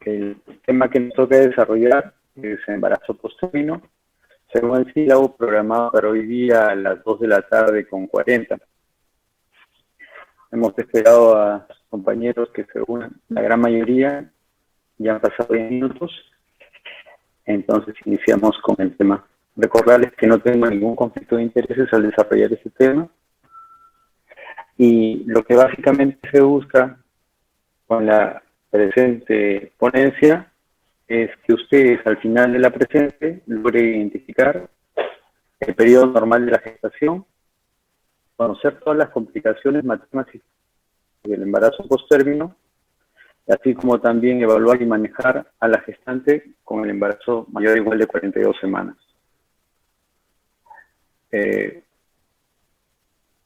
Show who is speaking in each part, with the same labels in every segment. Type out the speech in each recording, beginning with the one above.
Speaker 1: El tema que nos toca desarrollar es embarazo post-término, según el sílabo programado para hoy día a las 2 de la tarde con 40. Hemos esperado a compañeros que se unan, la gran mayoría ya han pasado 10 minutos, entonces iniciamos con el tema. Recordarles que no tengo ningún conflicto de intereses al desarrollar este tema, y lo que básicamente se busca con la presente ponencia es que ustedes al final de la presente logren identificar el periodo normal de la gestación, conocer todas las complicaciones maternas del embarazo posttérmino, así como también evaluar y manejar a la gestante con el embarazo mayor o igual de 42 semanas.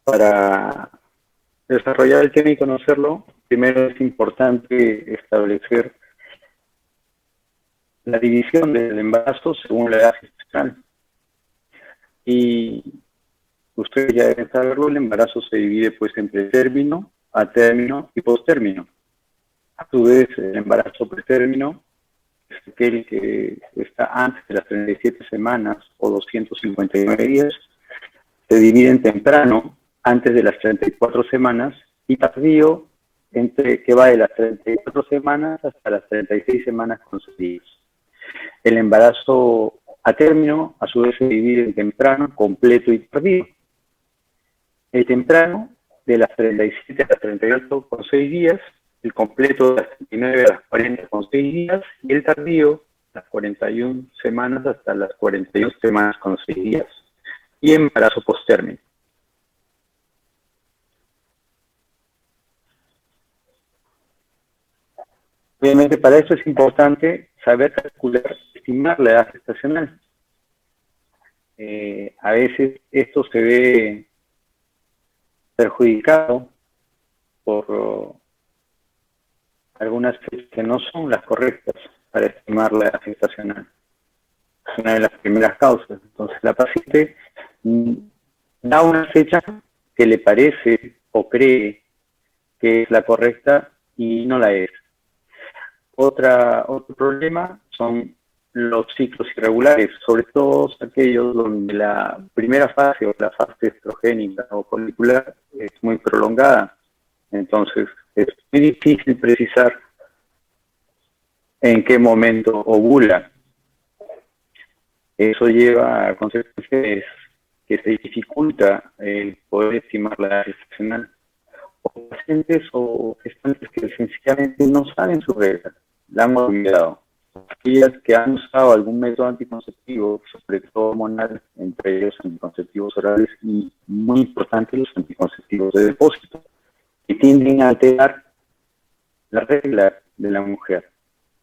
Speaker 1: Para desarrollar el tema y conocerlo, primero es importante establecer la división del embarazo según la edad gestacional. Y ustedes ya deben saberlo, el embarazo se divide pues en pretérmino, a término y posttérmino. A su vez, el embarazo pretérmino es aquel que está antes de las 37 semanas o 259 días, se divide en temprano, antes de las 34 semanas, y tardío, que va de las 34 semanas hasta las 36 semanas concebidas. El embarazo a término, a su vez, se divide en temprano, completo y tardío. El temprano, de las 37 a las 38 con 6 días, el completo de las 39 a las 40 con 6 días, y el tardío, las 41 semanas hasta las 41 semanas con 6 días. Y embarazo posttérmino. Obviamente para eso es importante saber calcular, estimar la edad gestacional. A veces esto se ve perjudicado por algunas fechas que no son las correctas para estimar la edad gestacional. Es una de las primeras causas. Entonces la paciente da una fecha que le parece o cree que es la correcta y no la es. Otro problema son los ciclos irregulares, sobre todo aquellos donde la primera fase o la fase estrogénica o folicular es muy prolongada. Entonces es muy difícil precisar en qué momento ovula. Eso lleva a consecuencias que se dificulta el poder estimar la edad gestacional. O pacientes o gestantes que sencillamente no saben su regla, la han olvidado. Aquellas que han usado algún método anticonceptivo, sobre todo hormonal, entre ellos anticonceptivos orales y, muy importante, los anticonceptivos de depósito, que tienden a alterar la regla de la mujer,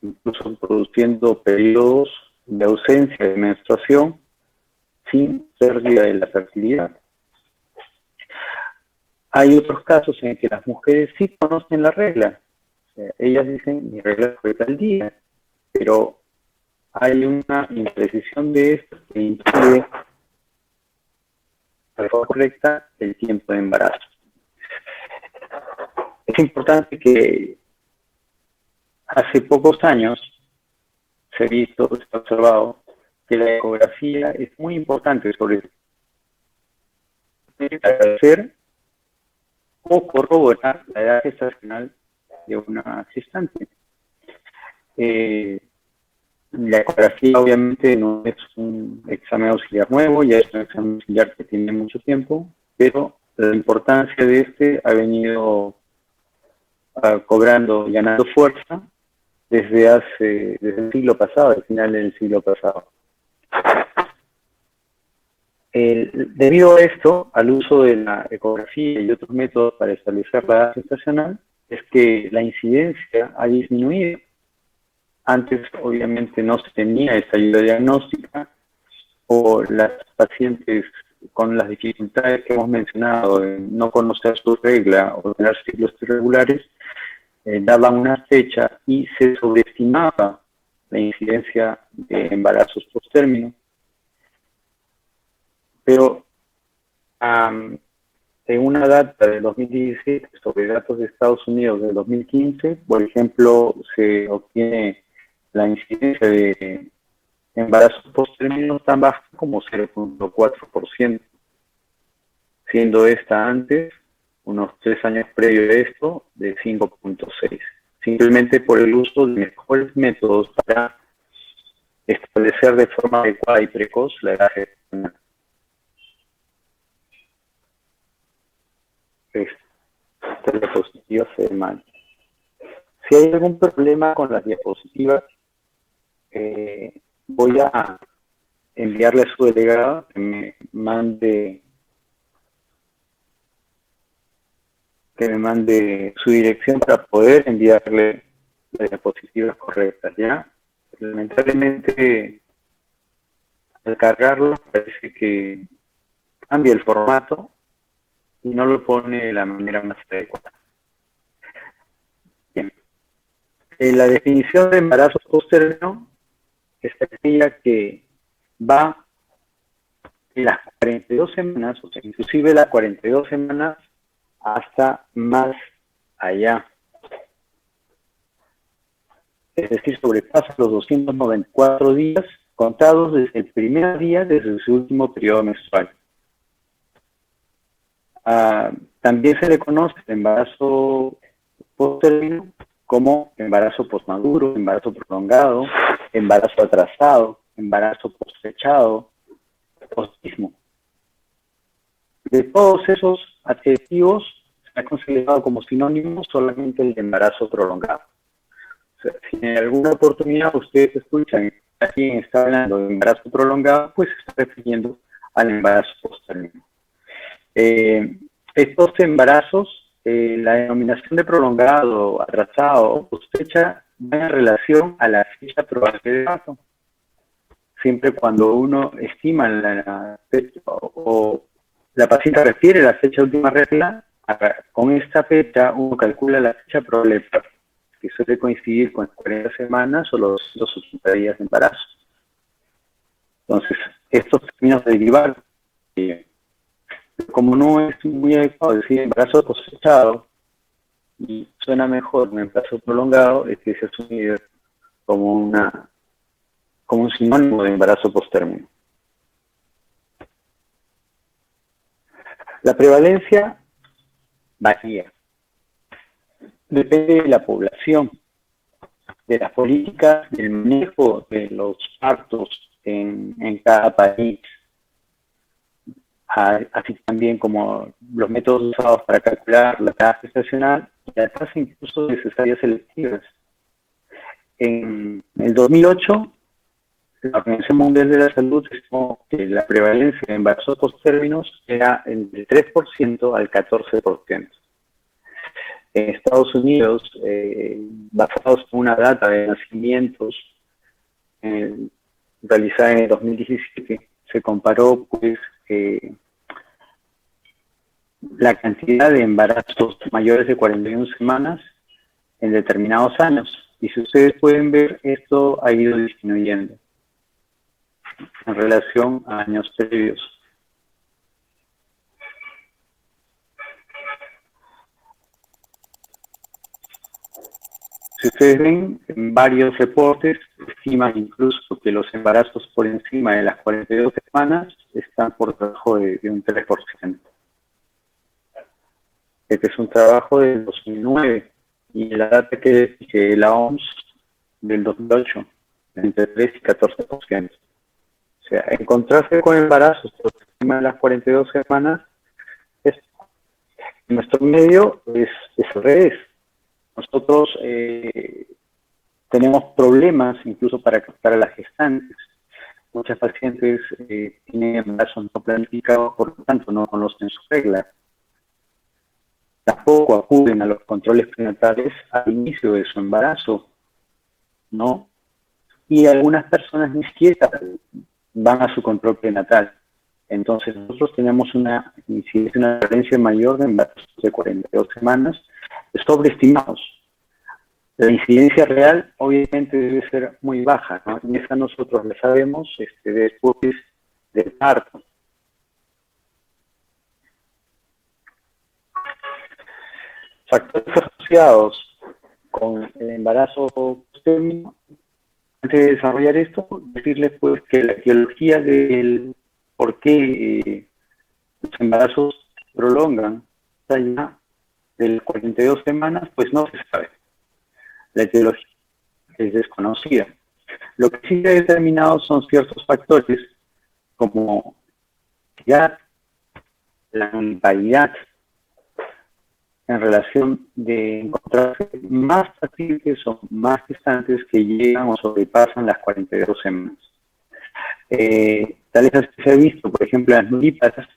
Speaker 1: incluso produciendo periodos de ausencia de menstruación sin pérdida de la fertilidad. Hay otros casos en que las mujeres sí conocen la regla. O sea, ellas dicen, mi regla fue tal día, pero hay una imprecisión de esto que impide de forma correcta el tiempo de embarazo. Es importante que hace pocos años se ha visto, se ha observado, que la ecografía es muy importante sobre hacer o corroborar la edad gestacional de una gestante. La ecografía obviamente no es un examen auxiliar nuevo, ya es un examen auxiliar que tiene mucho tiempo, pero la importancia de este ha venido cobrando y ganando fuerza desde el siglo pasado, al final del siglo pasado. Debido a esto, al uso de la ecografía y otros métodos para establecer la edad gestacional, es que la incidencia ha disminuido. Antes, obviamente, no se tenía esta ayuda diagnóstica, o las pacientes con las dificultades que hemos mencionado, de no conocer su regla o tener ciclos irregulares, daban una fecha y se sobreestimaba la incidencia de embarazos posttérmino. Pero en una data de 2017 sobre datos de Estados Unidos del 2015, por ejemplo, se obtiene la incidencia de embarazos post-término tan baja como 0.4%, siendo esta antes, unos 3 años previo a esto, de 5.6%, simplemente por el uso de mejores métodos para establecer de forma adecuada y precoz la edad gestacional. Esta diapositiva se ve mal. Si hay algún problema con las diapositivas, voy a enviarle a su delegado que me mande su dirección para poder enviarle las diapositivas correctas, ¿ya? Lamentablemente, al cargarlo, parece que cambia el formato y no lo pone de la manera más adecuada. Bien. La definición de embarazo post-término es aquella que va de las 42 semanas, o sea, inclusive las 42 semanas hasta más allá. Es decir, sobrepasa los 294 días contados desde el primer día desde su último periodo menstrual. También se le conoce el embarazo post-término como embarazo postmaduro, embarazo prolongado, embarazo atrasado, embarazo post-fechado, postismo. De todos esos adjetivos se ha considerado como sinónimo solamente el de embarazo prolongado. O sea, si en alguna oportunidad ustedes escuchan a quien está hablando de embarazo prolongado, pues se está refiriendo al embarazo post-término. Estos embarazos, la denominación de prolongado, atrasado o postfecha va en relación a la fecha probable de parto. Siempre cuando uno estima la fecha o la paciente refiere la fecha de última regla, con esta fecha uno calcula la fecha probable de parto, que suele coincidir con las 40 semanas o los 280 días de embarazo. Entonces, estos términos derivados, como no es muy adecuado decir embarazo cosechado y suena mejor un embarazo prolongado, es que se asume como un sinónimo de embarazo posttérmino. La prevalencia varía. Depende de la población, de las políticas, del manejo de los partos en cada país, así también como los métodos usados para calcular la tasa gestacional y la tasa incluso de cesáreas selectivas. En el 2008, la Organización Mundial de la Salud estimó que la prevalencia de embarazos posttérminos era entre 3% al 14%. En Estados Unidos, basados en una data de nacimientos realizada en el 2017, se comparó pues la cantidad de embarazos mayores de 41 semanas en determinados años. Y si ustedes pueden ver, esto ha ido disminuyendo en relación a años previos. Si ustedes ven, en varios reportes estiman incluso que los embarazos por encima de las 42 semanas están por debajo de un 3%. Este es un trabajo del 2009 y la data que la OMS del 2008, entre 3 y 14%. O sea, encontrarse con embarazos por encima de las 42 semanas, en nuestro medio es al revés. Nosotros tenemos problemas incluso para captar a las gestantes. Muchas pacientes tienen embarazos no planificados, por lo tanto no conocen su regla. Tampoco acuden a los controles prenatales al inicio de su embarazo, ¿no? Y algunas personas ni siquiera van a su control prenatal. Entonces nosotros tenemos una prevalencia mayor de embarazos de 42 semanas sobreestimados. La incidencia real obviamente debe ser muy baja, ¿no? Y esa nosotros la sabemos después del parto. Factores asociados con el embarazo posttérmino antes de desarrollar esto, decirles pues que la etiología del por qué los embarazos se prolongan hasta allá de las 42 semanas, pues no se sabe. La etiología es desconocida. Lo que sí se ha determinado son ciertos factores como la nulidad en relación de encontrarse más pacientes o más gestantes que llegan o sobrepasan las 42 semanas. Tal vez se ha visto, por ejemplo, las nulípatas,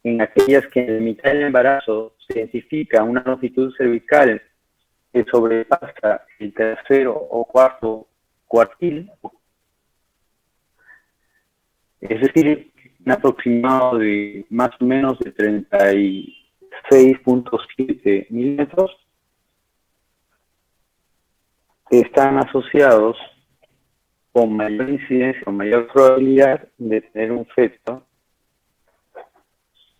Speaker 1: en aquellas que en la mitad del embarazo se identifica una longitud cervical que sobrepasa el tercero o cuarto cuartil, es decir, un aproximado de más o menos de 36.7 milímetros, están asociados con mayor incidencia o mayor probabilidad de tener un feto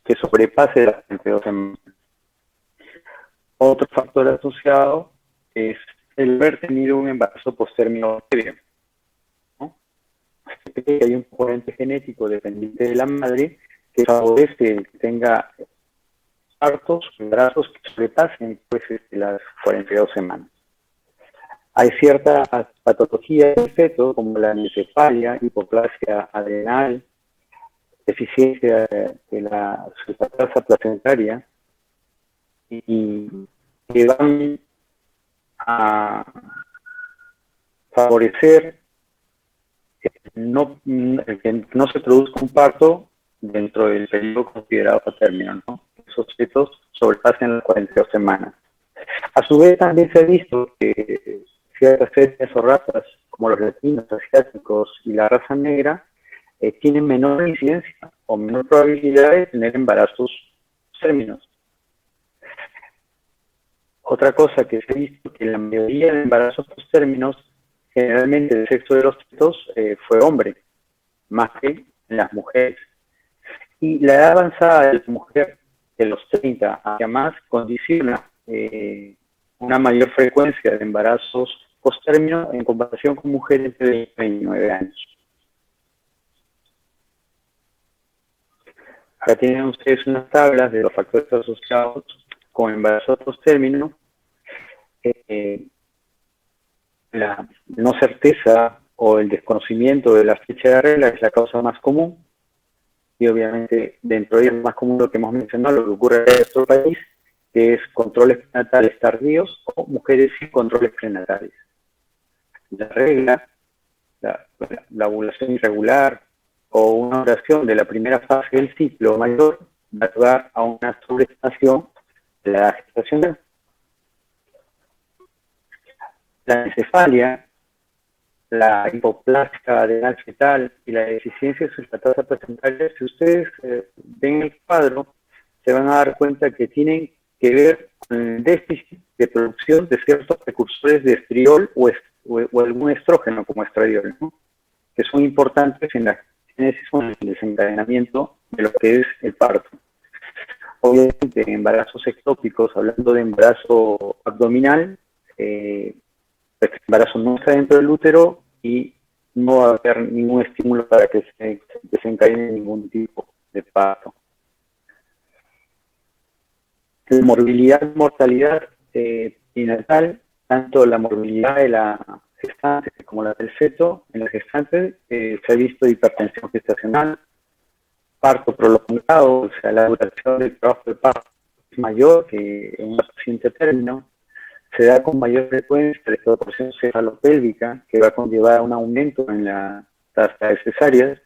Speaker 1: que sobrepase las 32 semanas. Otro factor asociado es el haber tenido un embarazo post-término previo, ¿no? Hay un componente genético dependiente de la madre que favorece que tenga partos, embarazos que sobrepasen pues, las 42 semanas. Hay cierta patología del feto, como la anencefalia, hipoplasia adrenal, deficiencia de la sulfatasa placentaria, y que van a favorecer que no se produzca un parto dentro del periodo considerado a término, ¿no? Esos fetos sobrepasen las 42 semanas. A su vez también se ha visto que ciertas etnias o razas, como los latinos, asiáticos y la raza negra, tienen menor incidencia o menor probabilidad de tener embarazos términos. Otra cosa que se ha visto que la mayoría de embarazos términos, generalmente el sexo de los fetos fue hombre, más que las mujeres. Y la edad avanzada de la mujer, de los 30 hacia más, condiciona una mayor frecuencia de embarazos post-término en comparación con mujeres de 29 años. Acá tienen ustedes unas tablas de los factores asociados con embarazo post-término. La no certeza o el desconocimiento de la fecha de regla es la causa más común. Y obviamente dentro de ellos más común lo que hemos mencionado, lo que ocurre en nuestro país, que es controles prenatales tardíos o mujeres sin controles prenatales. La regla, la ovulación irregular o una duración de la primera fase del ciclo mayor va a llevar a una sobreestación de la edad gestacional. La encefalia, la hipoplasia adrenal fetal y la deficiencia de sulfatasa placentaria, si ustedes ven el cuadro, se van a dar cuenta que tienen que ver con el déficit de producción de ciertos precursores de estriol o algún estrógeno como estradiol, ¿no? Que son importantes en la génesis o en el desencadenamiento de lo que es el parto. Obviamente, en embarazos ectópicos, hablando de embarazo abdominal, el embarazo no está dentro del útero y no va a haber ningún estímulo para que se desencadene ningún tipo de parto. La morbilidad y mortalidad prenatal, tanto la morbilidad de la gestante como la del feto, en la gestante se ha visto hipertensión gestacional, parto prolongado, o sea, la duración del trabajo de parto es mayor que en una paciente término. Se da con mayor frecuencia la proporción cefalopélvica, que va a conllevar un aumento en la tasa de cesáreas,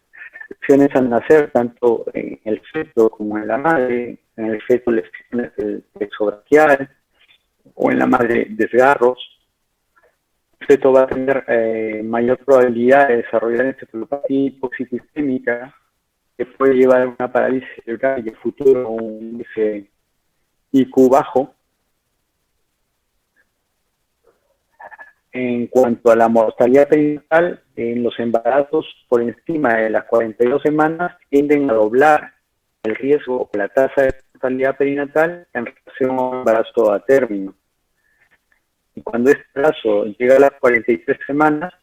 Speaker 1: lesiones al nacer, tanto en el feto como en la madre, en el feto lesiones del plexo braquial, o en la madre desgarros. El feto va a tener mayor probabilidad de desarrollar encefalopatía hipoxicistémica, que puede llevar a una parálisis cerebral y en el futuro un índice IQ bajo. En cuanto a la mortalidad perinatal, en los embarazos por encima de las 42 semanas tienden a doblar el riesgo o la tasa de mortalidad perinatal en relación a un embarazo a término. Y cuando este embarazo llega a las 43 semanas,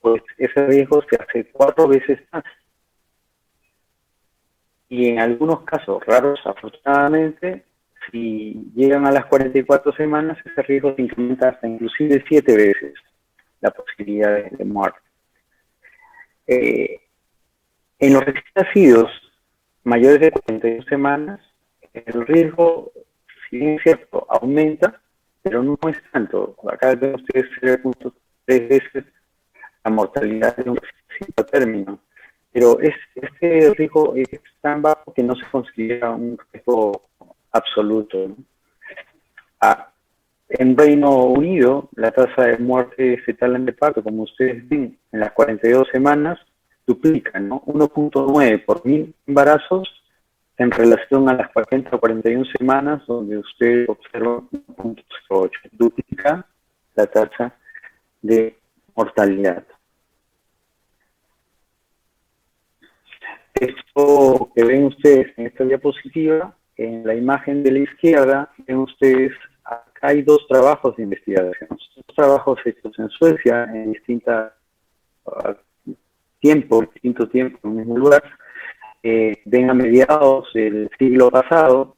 Speaker 1: pues ese riesgo se hace 4 veces más. Y en algunos casos raros, afortunadamente, si llegan a las 44 semanas, ese riesgo se incrementa hasta inclusive 7 veces la posibilidad de muerte. En los recién nacidos mayores de 42 semanas, el riesgo, si bien es cierto, aumenta, pero no es tanto. Acá ven ustedes 0.3 veces la mortalidad de un recién a término. Pero este riesgo es tan bajo que no se considera un riesgo absoluto, ¿no? En Reino Unido, la tasa de muerte fetal en parto, como ustedes ven, en las 42 semanas, duplica, ¿no? 1.9 por 1000 embarazos en relación a las 40 o 41 semanas, donde usted observa 1.08. Duplica la tasa de mortalidad. Esto que ven ustedes en esta diapositiva, en la imagen de la izquierda, ven ustedes, acá hay 2 trabajos de investigación. 2 trabajos hechos en Suecia, en distinto tiempo, en el mismo lugar. Ven a mediados del siglo pasado,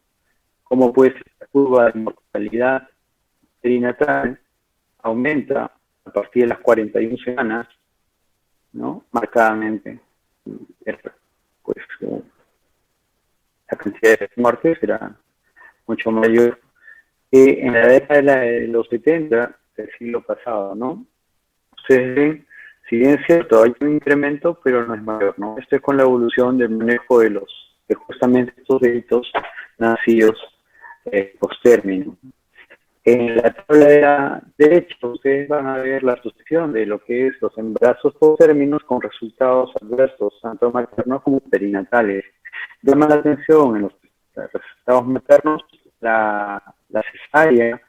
Speaker 1: como pues la curva de mortalidad perinatal aumenta a partir de las 41 semanas, ¿no? Marcadamente. Pues la cantidad de muertes será mucho mayor que en la década de los 70 del siglo pasado, ¿no? Ustedes ven, si bien es cierto, hay un incremento, pero no es mayor, ¿no? Esto es con la evolución del manejo de justamente estos bebitos nacidos post-término. En la tabla de la derecha, ustedes van a ver la asociación de lo que es los embarazos post-términos con resultados adversos, tanto maternos como perinatales. Llama la atención en los resultados maternos la cesárea,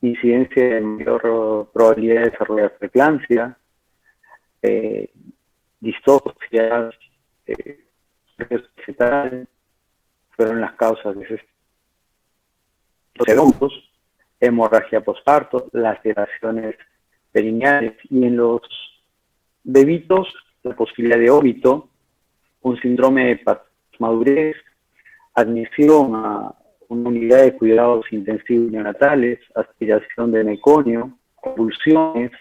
Speaker 1: incidencia de mayor probabilidad de desarrollar preeclampsia, distoxias, fetal, fueron las causas de esos segundos, hemorragia postparto, laceraciones perineales, y en los bebitos la posibilidad de óbito, un síndrome de madurez, admisión a una unidad de cuidados intensivos neonatales, aspiración de meconio, convulsiones,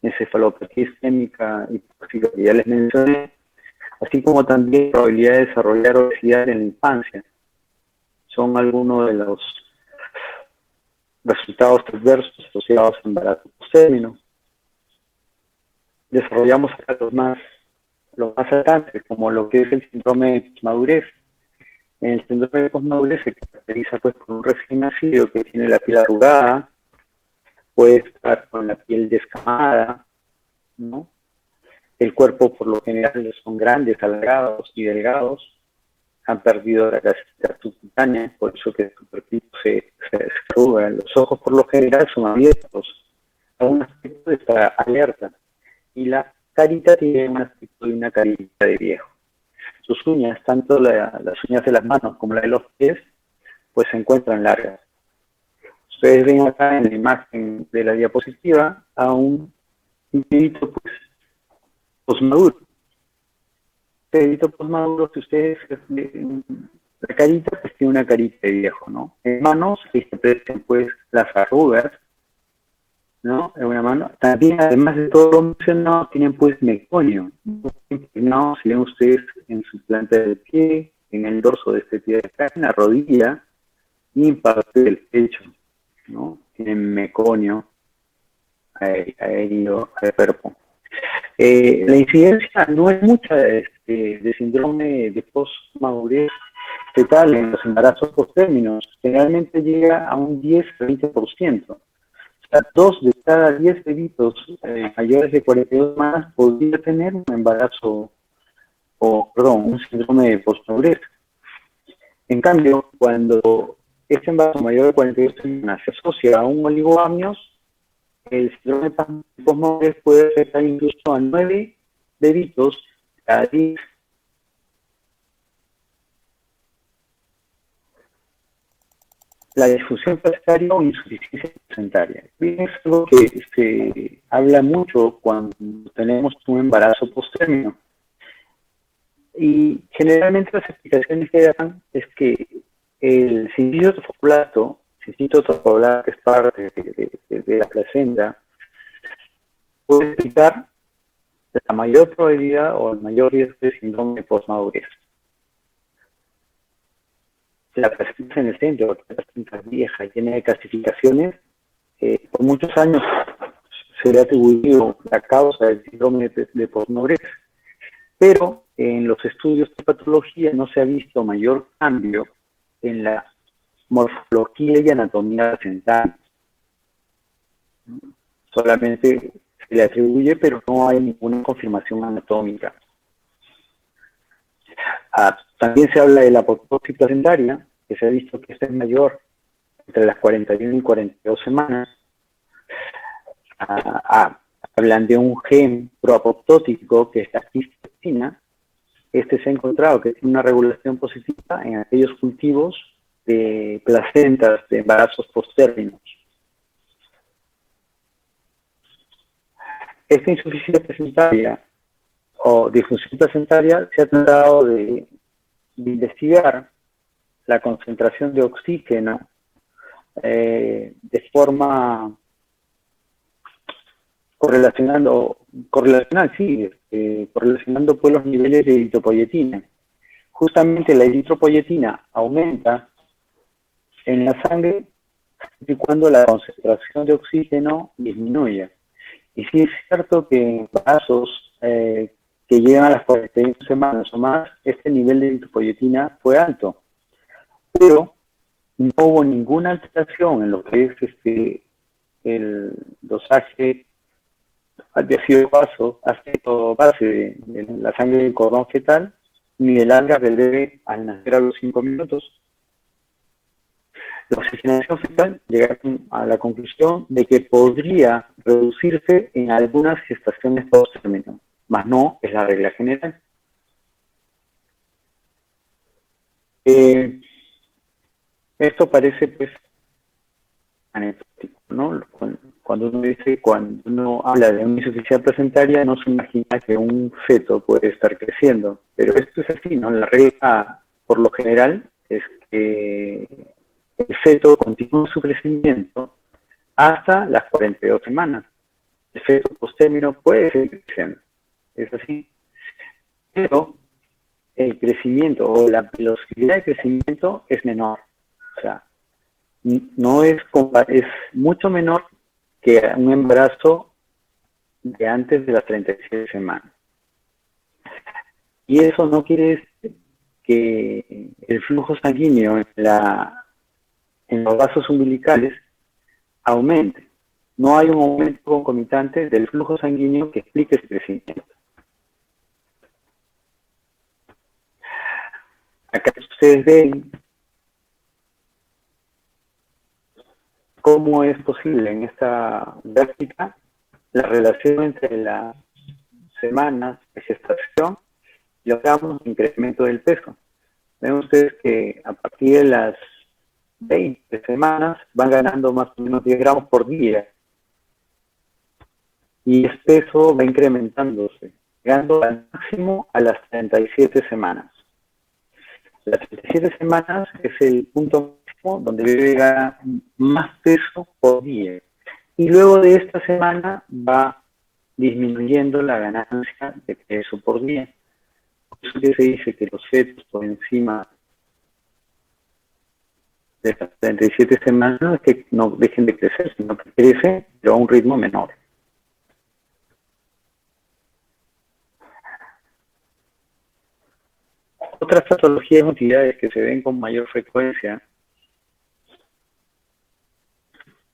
Speaker 1: encefalopatía isquémica y que ya les mencioné, así como también probabilidad de desarrollar obesidad en la infancia. Son algunos de los resultados adversos asociados a embarazo post-término. Desarrollamos acá los más alcances, como lo que es el síndrome de posmadurez. En el síndrome de posmadurez se caracteriza pues por un recién nacido que tiene la piel arrugada, puede estar con la piel descamada, ¿no? El cuerpo por lo general son grandes, alargados y delgados, han perdido la elasticidad subcutánea, por eso que su cuerpito se arruga. Los ojos por lo general son abiertos, a un aspecto de estar alerta, y la carita tiene un aspecto de una carita de viejo. Sus uñas, tanto las uñas de las manos como las de los pies, pues se encuentran largas. Ustedes ven acá en la imagen de la diapositiva a un individuo pues posmaduro. Este individuo posmaduro que ustedes, la carita pues tiene una carita de viejo, ¿no? En manos se aprecian pues las arrugas, ¿no? En una mano. También, además de todo lo mencionado, tienen pues meconio, ¿no? Si ven ustedes en su planta del pie, en el dorso de este pie de acá, en la rodilla y en parte del pecho, ¿no? Tienen meconio aéreo al cuerpo. La incidencia no es mucha de síndrome de postmadurez fetal en los embarazos post-términos. Generalmente llega a un 10-20%. O sea, 2 de cada 10 bebitos mayores de 42 semanas podría tener un embarazo, un síndrome de postmadurez. En cambio, cuando este embarazo mayor de 42 semanas se asocia a un oligoamnios, el síndrome de postmadurez puede afectar incluso a 9 bebitos cada 10. la disfunción placentaria o insuficiencia placentaria. Es algo que se habla mucho cuando tenemos un embarazo postérmino. Y generalmente las explicaciones que dan es que el cincito trofoblasto, que es parte de la placenta, puede explicar la mayor probabilidad o el mayor riesgo de síndrome de posmadurez. La placenta en el centro, la placenta vieja, llena de calcificaciones, por muchos años se le ha atribuido la causa del síndrome de posmadurez, pero en los estudios de patología no se ha visto mayor cambio en la morfología y anatomía placental. Solamente se le atribuye, pero no hay ninguna confirmación anatómica. También se habla de la apoptosis placentaria, que se ha visto que esta es mayor entre las 41 y 42 semanas. Hablan de un gen proapoptótico, que es la cisplatina. Este se ha encontrado que tiene una regulación positiva en aquellos cultivos de placentas de embarazos postérminos. Esta insuficiencia placentaria o disfunción placentaria se ha tratado de investigar la concentración de oxígeno de forma correlacionando pues los niveles de eritropoyetina. Justamente la eritropoyetina aumenta en la sangre siempre y cuando la concentración de oxígeno disminuye. Y sí es cierto que en embarazos que llegan a las 41 semanas o más, este nivel de eritropoyetina fue alto. Pero no hubo ninguna alteración en lo que es el dosaje de ácido base de la sangre del cordón fetal, ni del alga del bebé al nacer a los 5 minutos. La oxigenación fetal llegaron a la conclusión de que podría reducirse en algunas gestaciones post-término, mas no es la regla general. Esto parece pues anecdótico, ¿no? Cuando uno habla de una insuficiencia placentaria, no se imagina que un feto puede estar creciendo, pero esto es así, ¿no? La regla, por lo general, es que el feto continúa su crecimiento hasta las 42 semanas. El feto posttérmino puede seguir creciendo, es así, pero el crecimiento o la velocidad de crecimiento es menor. O sea, no es mucho menor que un embarazo de antes de las 37 semanas. Y eso no quiere decir que el flujo sanguíneo en los vasos umbilicales aumente. No hay un aumento concomitante del flujo sanguíneo que explique ese crecimiento. Acá ustedes ven cómo es posible en esta gráfica la relación entre las semanas de gestación y logramos un incremento del peso. Ven ustedes que a partir de las 20 semanas van ganando más o menos 10 gramos por día y el peso va incrementándose, llegando al máximo a las 37 semanas. Las 37 semanas es el punto máximo donde debe ganar más peso por día. Y luego de esta semana va disminuyendo la ganancia de peso por día. Por eso que se dice que los fetos por encima de las 37 semanas que no dejen de crecer, sino que crecen, pero a un ritmo menor. Otras patologías de motilidades que se ven con mayor frecuencia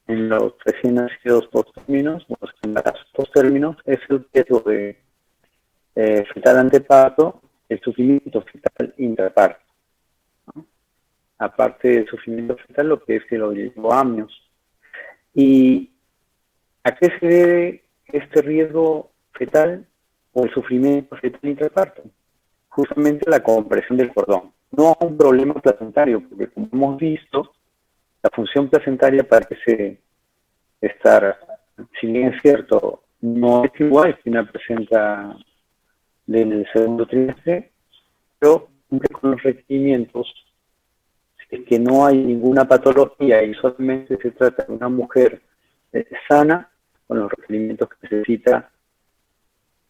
Speaker 1: en los recién nacidos posttérminos, los embarazos posttérminos, es el riesgo de fetal anteparto, el sufrimiento fetal intraparto, ¿no? Aparte del sufrimiento fetal, lo que es el oligoamnios. ¿Y a qué se debe este riesgo fetal o el sufrimiento fetal intraparto? Justamente la compresión del cordón. No a un problema placentario, porque como hemos visto, la función placentaria parece estar, si bien es cierto, no es igual que una placenta del segundo trimestre, pero cumple con los requerimientos. Si es que no hay ninguna patología y solamente se trata de una mujer sana, con los requerimientos que necesita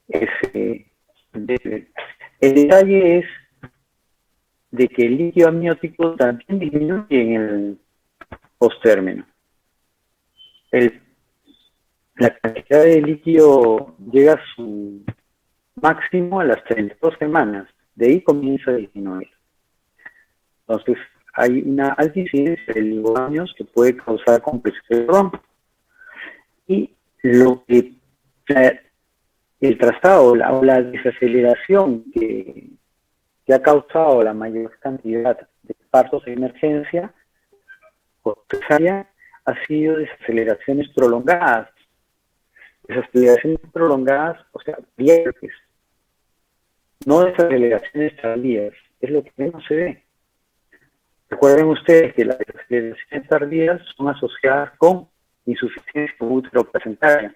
Speaker 1: ese. El detalle es de que el líquido amniótico también disminuye en el postérmino. La cantidad de líquido llega a su máximo a las 32 semanas. De ahí comienza a disminuir. Entonces, hay una alta incidencia de ligoaños que puede causar complejo de Crohn. Y lo que el trazado o la desaceleración que ha causado la mayor cantidad de partos de emergencia o cesárea ha sido desaceleraciones prolongadas. Desaceleraciones prolongadas, o sea, viajes, no desaceleraciones tardías, es lo que menos se ve. Recuerden ustedes que las desaceleraciones tardías son asociadas con insuficiencia útero-placentaria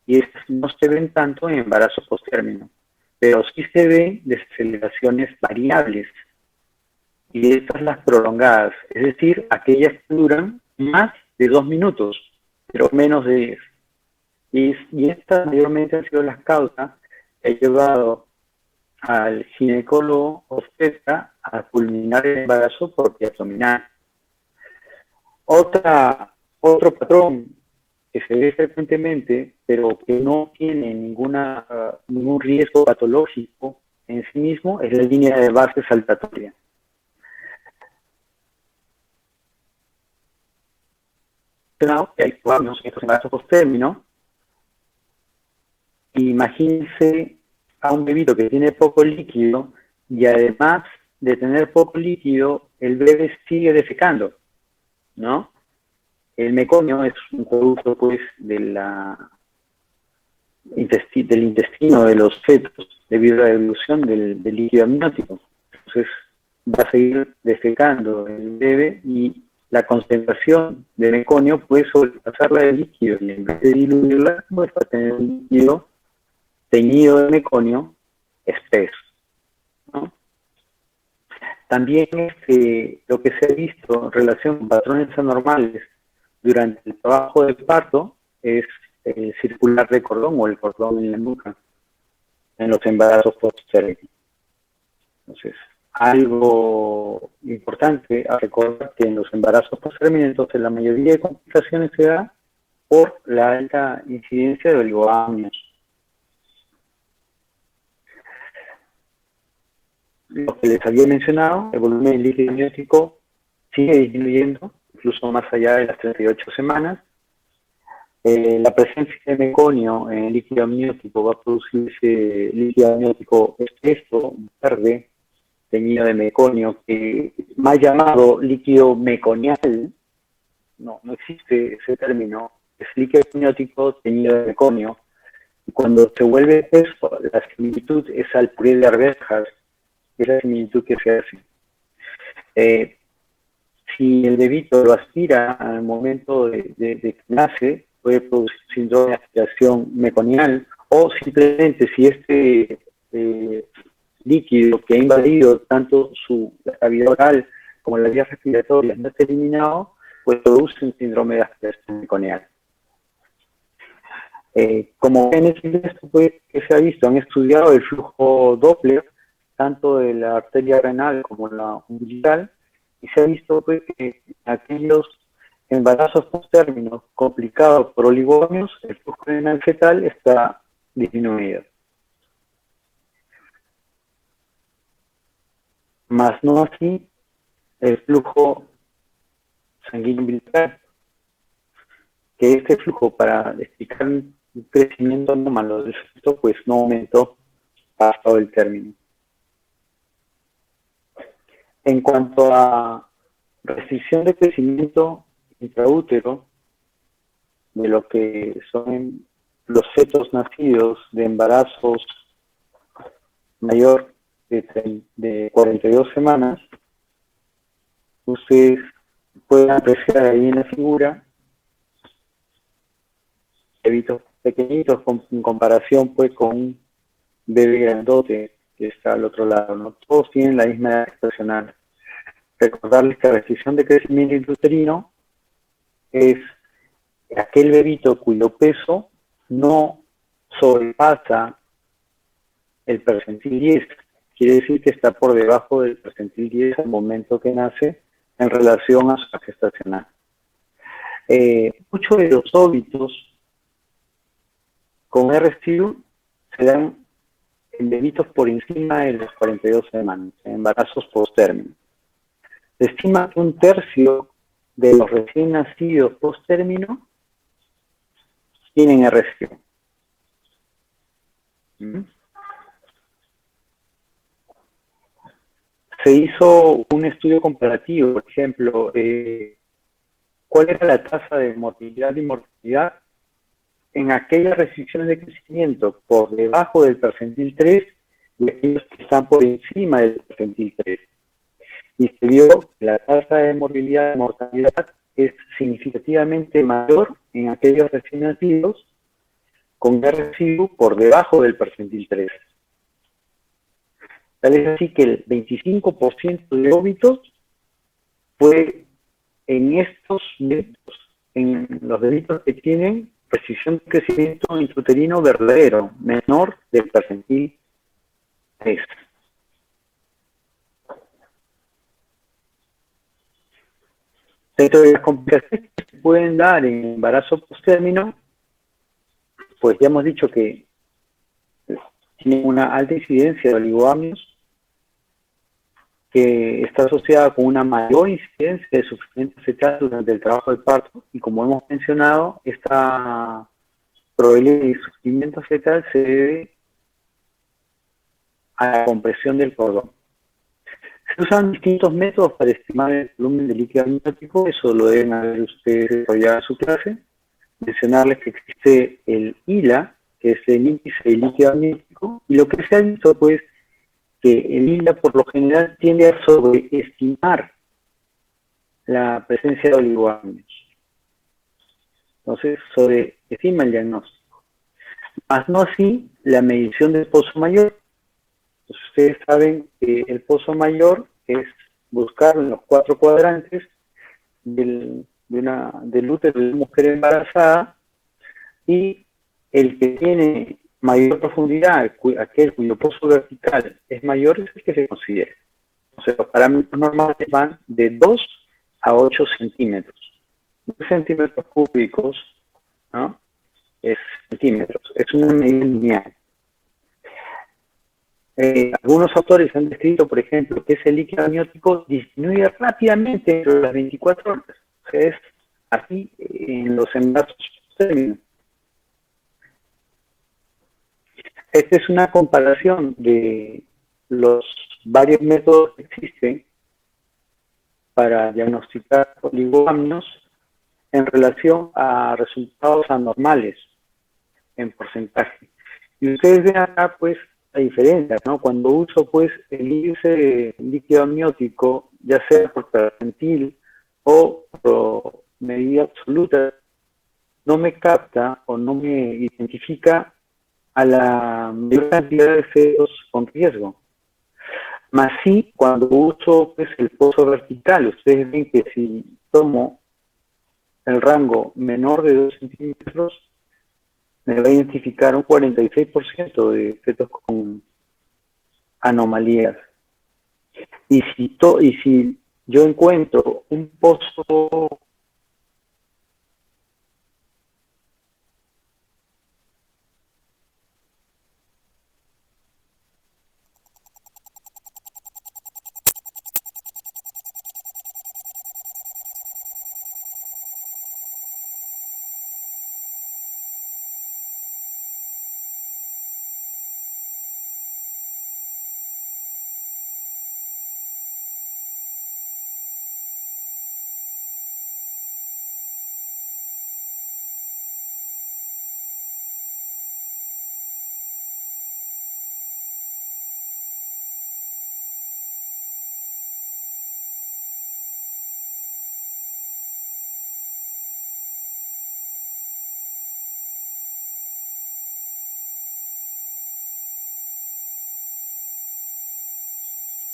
Speaker 1: y estas no se ven tanto en embarazo postérmino, pero sí se ven desaceleraciones variables y estas las prolongadas, es decir, aquellas que duran más de 2 minutos, pero menos de 10. Y estas mayormente han sido las causas que han llevado al ginecólogo obstetra a culminar el embarazo por vía abdominal. Otro patrón que se ve frecuentemente, pero que no tiene ningún riesgo patológico en sí mismo, es la línea de base saltatoria. Claro, que hay en estos embarazos postérmino. Imagínense a un bebito que tiene poco líquido y además de tener poco líquido, el bebé sigue defecando, ¿no? El meconio es un producto, pues, del intestino de los fetos debido a la evolución del líquido amniótico. Entonces, va a seguir defecando el bebé y la concentración de meconio puede sobrepasar la del líquido y en vez de diluirla, pues va a tener un líquido teñido de meconio espeso, ¿no? También lo que se ha visto en relación con patrones anormales durante el trabajo del parto es el circular de cordón o el cordón en la nuca en los embarazos posttérmicos. Entonces, algo importante a recordar que en los embarazos posttérmicos, entonces la mayoría de complicaciones se da por la alta incidencia de oligoamnios. Lo que les había mencionado, el volumen líquido amniótico sigue disminuyendo, incluso más allá de las 38 semanas. La presencia de meconio en el líquido amniótico va a producirse líquido amniótico espeso, verde, teñido de meconio, que más llamado líquido meconial, no existe ese término, es líquido amniótico teñido de meconio, y cuando se vuelve espeso, la similitud es al puré de arvejas, es la similitud que se hace. Si el bebito lo aspira al momento de que nace, puede producir síndrome de aspiración meconial, o simplemente si este líquido que ha invadido tanto la cavidad oral como la vía respiratoria no está eliminado, pues produce un síndrome de aspiración meconial. Como ven, esto que se ha visto, han estudiado el flujo Doppler, tanto de la arteria renal como la umbilical, y se ha visto pues, que aquellos embarazos posttérminos complicados por oligoamios, el flujo renal fetal está disminuido. Más no así el flujo sanguíneo umbilical, que este flujo, para explicar un crecimiento anómalo del feto, pues no aumentó hasta el término. En cuanto a restricción de crecimiento intraútero, de lo que son los fetos nacidos de embarazos mayor de 42 semanas, ustedes Pueden apreciar ahí en la figura bebitos pequeñitos en comparación pues con un bebé grandote que está al otro lado, ¿no? Todos tienen la misma edad estacional. Recordarles que la restricción de crecimiento intrauterino es aquel bebito cuyo peso no sobrepasa el percentil 10. Quiere decir que está por debajo del percentil 10 al momento que nace en relación a su gestacional. Muchos de los óbitos con RSTU se dan en bebitos por encima de las 42 semanas, en embarazos post-término. Se estima que un tercio de los recién nacidos post-término tienen RSTU. Se hizo un estudio comparativo, por ejemplo, cuál era la tasa de morbilidad y mortalidad en aquellas restricciones de crecimiento por debajo del percentil 3 y aquellos que están por encima del percentil 3. Y se vio que la tasa de morbilidad y mortalidad es significativamente mayor en aquellos recién nacidos con RSIU por debajo del percentil 3. Tal es así que el 25% de óbitos fue en estos delitos, en los delitos que tienen restricción de crecimiento intrauterino verdadero, menor del percentil 3. Dentro de las complicaciones que se pueden dar en embarazo post-término, pues ya hemos dicho que tiene una alta incidencia de oligoamios, que está asociada con una mayor incidencia de sufrimiento fetal durante el trabajo de parto, y como hemos mencionado, esta probabilidad de sufrimiento fetal se debe a la compresión del cordón. Se usan distintos métodos para estimar el volumen de líquido amniótico, eso lo deben haber ustedes desarrollado en su clase. Mencionarles que existe el ILA, que es el índice de líquido amniótico, y lo que se ha visto pues que el ILA por lo general tiende a sobreestimar la presencia de oligoamios. Entonces, sobreestima el diagnóstico. Más no así la medición del pozo mayor. Pues ustedes saben que el pozo mayor es buscar en los 4 cuadrantes del útero de la mujer embarazada, y el que tiene mayor profundidad, aquel cuyo pozo vertical es mayor, es el que se considera. Entonces, los parámetros normales van de 2 a 8 centímetros. 2 centímetros cúbicos, ¿no? Es centímetros, es una medida lineal. Algunos autores han descrito, por ejemplo, que ese líquido amniótico disminuye rápidamente entre las 24 horas. O sea, es así en los embarazos términos. Esta es una comparación de los varios métodos que existen para diagnosticar oligoamios en relación a resultados anormales en porcentaje. Y ustedes ven acá, pues, la diferencia, ¿no? Cuando uso, pues, el índice de líquido amniótico, ya sea por percentil o por medida absoluta, no me capta o no me identifica a la mayor cantidad de fetos con riesgo. Más sí, cuando uso pues, el pozo vertical, ustedes ven que si tomo el rango menor de 2 centímetros, me va a identificar un 46% de fetos con anomalías. Y si yo encuentro un pozo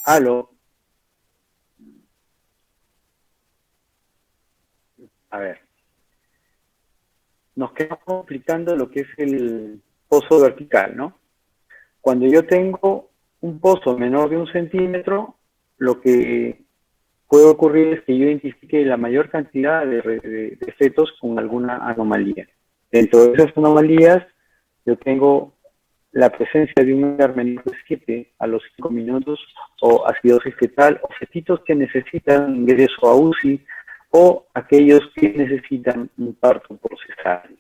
Speaker 1: Aló. A ver, nos quedamos explicando lo que es el pozo vertical, ¿no? Cuando yo tengo un pozo menor de 1 centímetro, lo que puede ocurrir es que yo identifique la mayor cantidad de fetos con alguna anomalía. Dentro de esas anomalías, yo tengo la presencia de un ER menor de 7 a los 5 minutos, o acidosis fetal, o fetitos que necesitan ingreso a UCI, o aquellos que necesitan un parto por cesárea.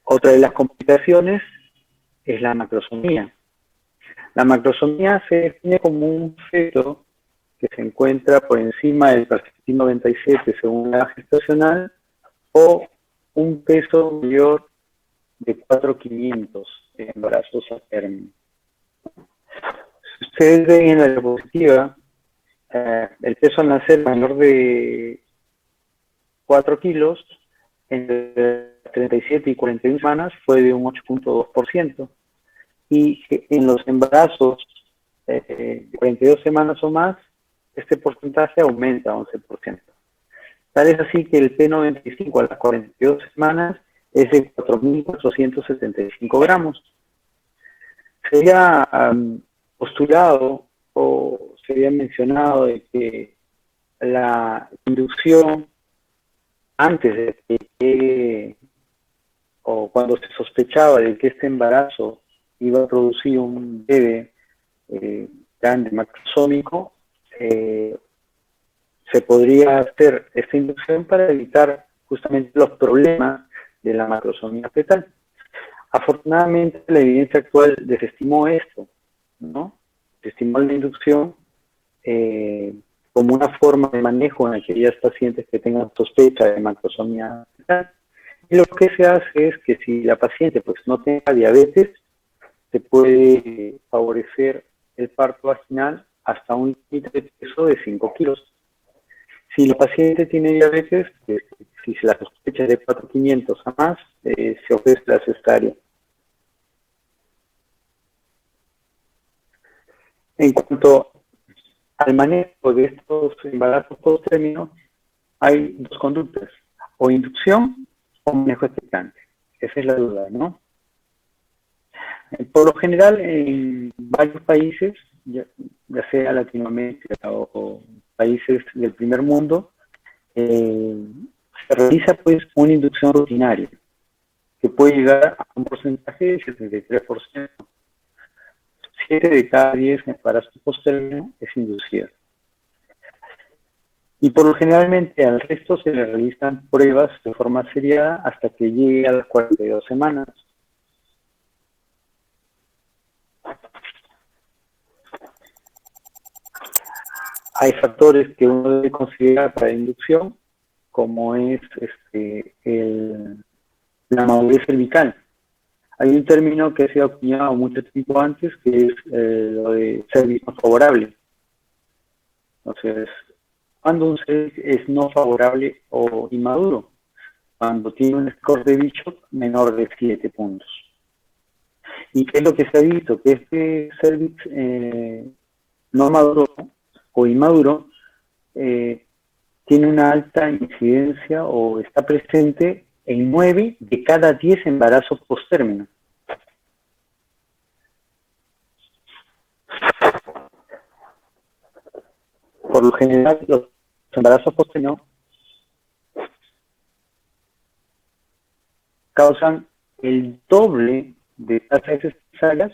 Speaker 1: Otra de las complicaciones es la macrosomía. La macrosomía se define como un feto que se encuentra por encima del perfectín 97 según la edad gestacional, o un peso mayor de 4.500 en embarazos a término. Si ustedes ven en la diapositiva, el peso al nacer mayor de 4 kilos, entre 37 y 41 semanas fue de un 8.2%, y en los embarazos de 42 semanas o más, este porcentaje aumenta a 11%. Tal es así que el P95 a las 42 semanas es de 4.475 gramos. Sería postulado o sería mencionado de que la inducción antes de que llegue, o cuando se sospechaba de que este embarazo iba a producir un bebé grande macrosómico, se podría hacer esta inducción para evitar justamente los problemas de la macrosomía fetal. Afortunadamente, la evidencia actual desestimó esto, ¿no? Desestimó la inducción como una forma de manejo en aquellas pacientes que tengan sospecha de macrosomía fetal. Y lo que se hace es que si la paciente pues no tenga diabetes, se puede favorecer el parto vaginal hasta un límite de peso de 5 kilos. Si la paciente tiene diabetes, si se la sospecha de 4.500 a más, se ofrece la cesárea. En cuanto al manejo de estos embarazos post-término, hay dos conductas, o inducción o manejo expectante. Esa es la duda, ¿no? Por lo general, en varios países, ya sea Latinoamérica o países del primer mundo, se realiza pues una inducción rutinaria que puede llegar a un porcentaje de 73%. 7 de cada 10 embarazos post-término es inducida. Y por lo generalmente al resto se le realizan pruebas de forma seriada hasta que llegue a las 42 semanas. Hay factores que uno debe considerar para la inducción, como es la madurez cervical. Hay un término que se ha acuñado mucho tiempo antes, que es lo de cervix no favorable. Entonces, cuando un cervix es no favorable o inmaduro, cuando tiene un score de Bishop menor de 7 puntos. ¿Y qué es lo que se ha visto? Que este cervix no maduro o inmaduro tiene una alta incidencia o está presente en 9 de cada 10 embarazos post-término. Por lo general, los embarazos post-término causan el doble de tasas cesáreas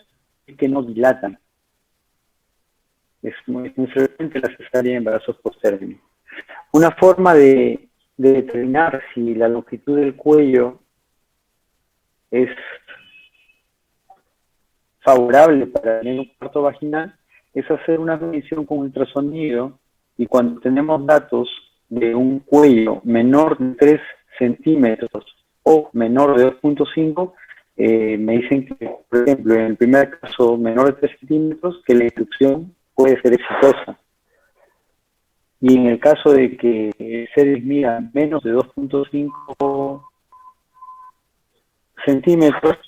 Speaker 1: que no dilatan. Es muy frecuente la cesárea en embarazos post-término. Una forma de determinar si la longitud del cuello es favorable para tener un parto vaginal es hacer una medición con ultrasonido, y cuando tenemos datos de un cuello menor de 3 centímetros o menor de 2.5, me dicen que, por ejemplo, en el primer caso menor de 3 centímetros, que la inducción puede ser exitosa. Y en el caso de que el cervix mida menos de 2.5 centímetros,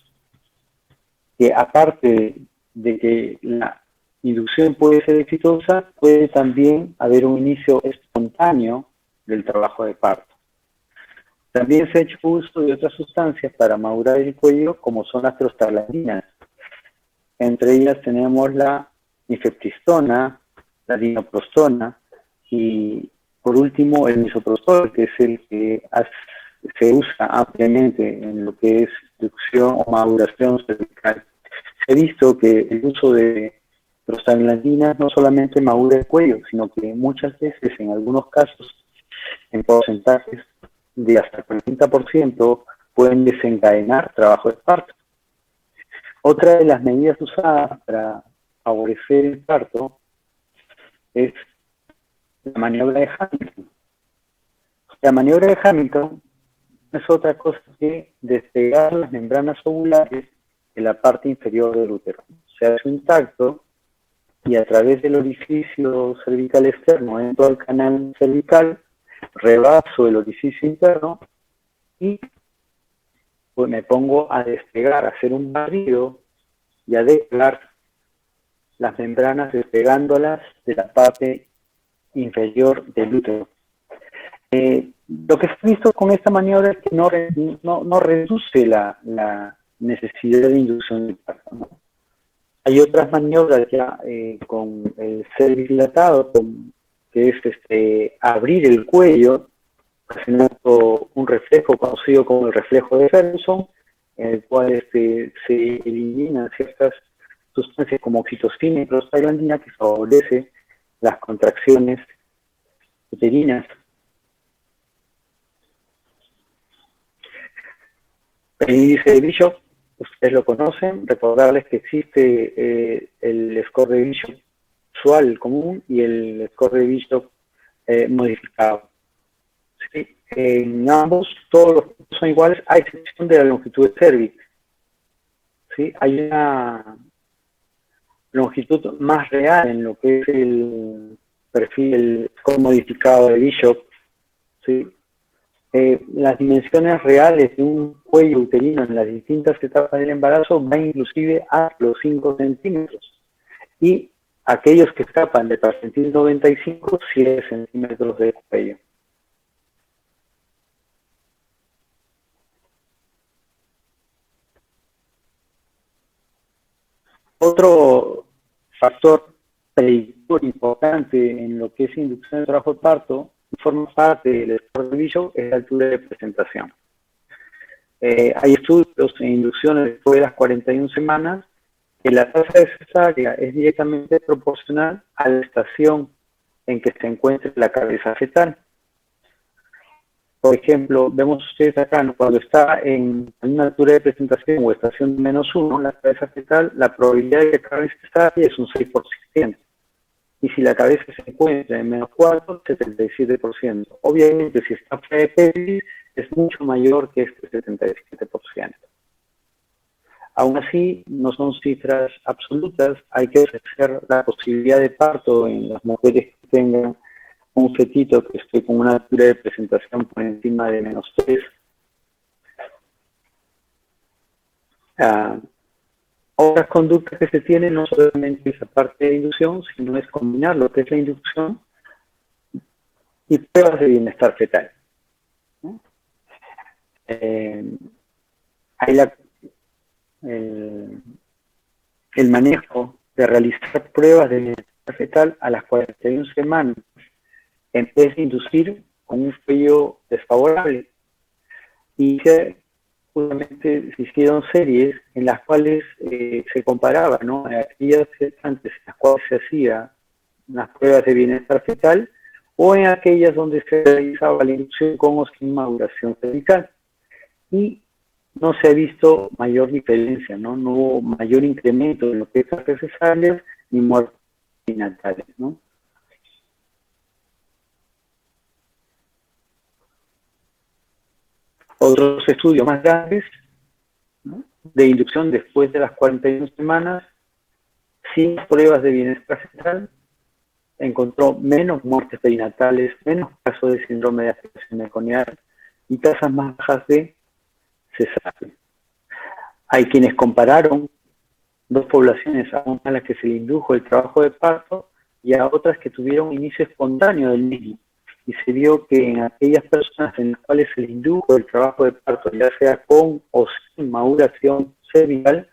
Speaker 1: que aparte de que la inducción puede ser exitosa, puede también haber un inicio espontáneo del trabajo de parto. También se ha hecho uso de otras sustancias para madurar el cuello, como son las prostaglandinas. Entre ellas tenemos la mifepristona, la dinoprostona y, por último, el misoprostol, que es el que se usa ampliamente en lo que es inducción o maduración cervical. Se ha visto que el uso de prostaglandinas no solamente madura el cuello, sino que muchas veces, en algunos casos, en porcentajes de hasta 40%, pueden desencadenar trabajo de parto. Otra de las medidas usadas para favorecer el parto es la maniobra de Hamilton. La maniobra de Hamilton no es otra cosa que despegar las membranas ovulares de la parte inferior del útero. Se hace un tacto y a través del orificio cervical externo entro al canal cervical, rebaso el orificio interno y pues me pongo a despegar, a hacer un barrido y a despegar las membranas, despegándolas de la parte inferior del útero. Lo que se ha visto con esta maniobra es que no reduce la necesidad de inducción del parto, ¿no? Hay otras maniobras ya con el cervix dilatado, que es abrir el cuello, haciendo un reflejo conocido como el reflejo de Ferguson, en el cual se eliminan ciertas sustancias como oxitocina y prostaglandina que favorece las contracciones uterinas. El índice de Bishop, ustedes lo conocen, recordarles que existe el score de Bishop usual común y el score de Bishop modificado. ¿Sí? En ambos todos los puntos son iguales a excepción de la longitud de cervix. ¿Sí? Hay una longitud más real en lo que es el perfil, el score modificado de Bishop. ¿Sí? Las dimensiones reales de un cuello uterino en las distintas etapas del embarazo van inclusive a los 5 centímetros. Y aquellos que escapan de percentil 95, 7 centímetros de cuello. Otro factor predictor importante en lo que es inducción de trabajo de parto, y forma parte del score de Bishop, es la altura de presentación. Hay estudios en inducciones después de las 41 semanas que la tasa de cesárea es directamente proporcional a la estación en que se encuentre la cabeza fetal. Por ejemplo, vemos ustedes acá, ¿no? Cuando está en una altura de presentación o estación -1, la cabeza fetal, la probabilidad de que acabe cesárea es un 6%. Y si la cabeza se encuentra en -4, 77%. Obviamente, si está fuera de pelvis, es mucho mayor que este 77%. Aún así, no son cifras absolutas, hay que ofrecer la posibilidad de parto en las mujeres que tengan un fetito que esté con una altura de presentación por encima de -3. Otras conductas que se tienen no solamente esa parte de inducción, sino es combinar lo que es la inducción y pruebas de bienestar fetal, ¿no? Hay el manejo de realizar pruebas de bienestar fetal a las 41 semanas, en vez de inducir con un cuello desfavorable. Y justamente se hicieron series en las cuales se comparaba, ¿no?, a aquellas gestantes en las cuales se hacía unas pruebas de bienestar fetal o en aquellas donde se realizaba la inducción con o sin maduración cervical. Y no se ha visto mayor diferencia, ¿no? No hubo mayor incremento en lo que es las cesáreas ni muertes perinatales, ¿no? Otros estudios más grandes, ¿no?, de inducción después de las 41 semanas, sin pruebas de bienestar fetal, encontró menos muertes perinatales, menos casos de síndrome de aspiración meconial y tasas más bajas de cesárea. Hay quienes compararon dos poblaciones, a una a la que se le indujo el trabajo de parto y a otras que tuvieron inicio espontáneo del mismo. Y se vio que en aquellas personas en las cuales se le indujo el trabajo de parto, ya sea con o sin maduración cervical,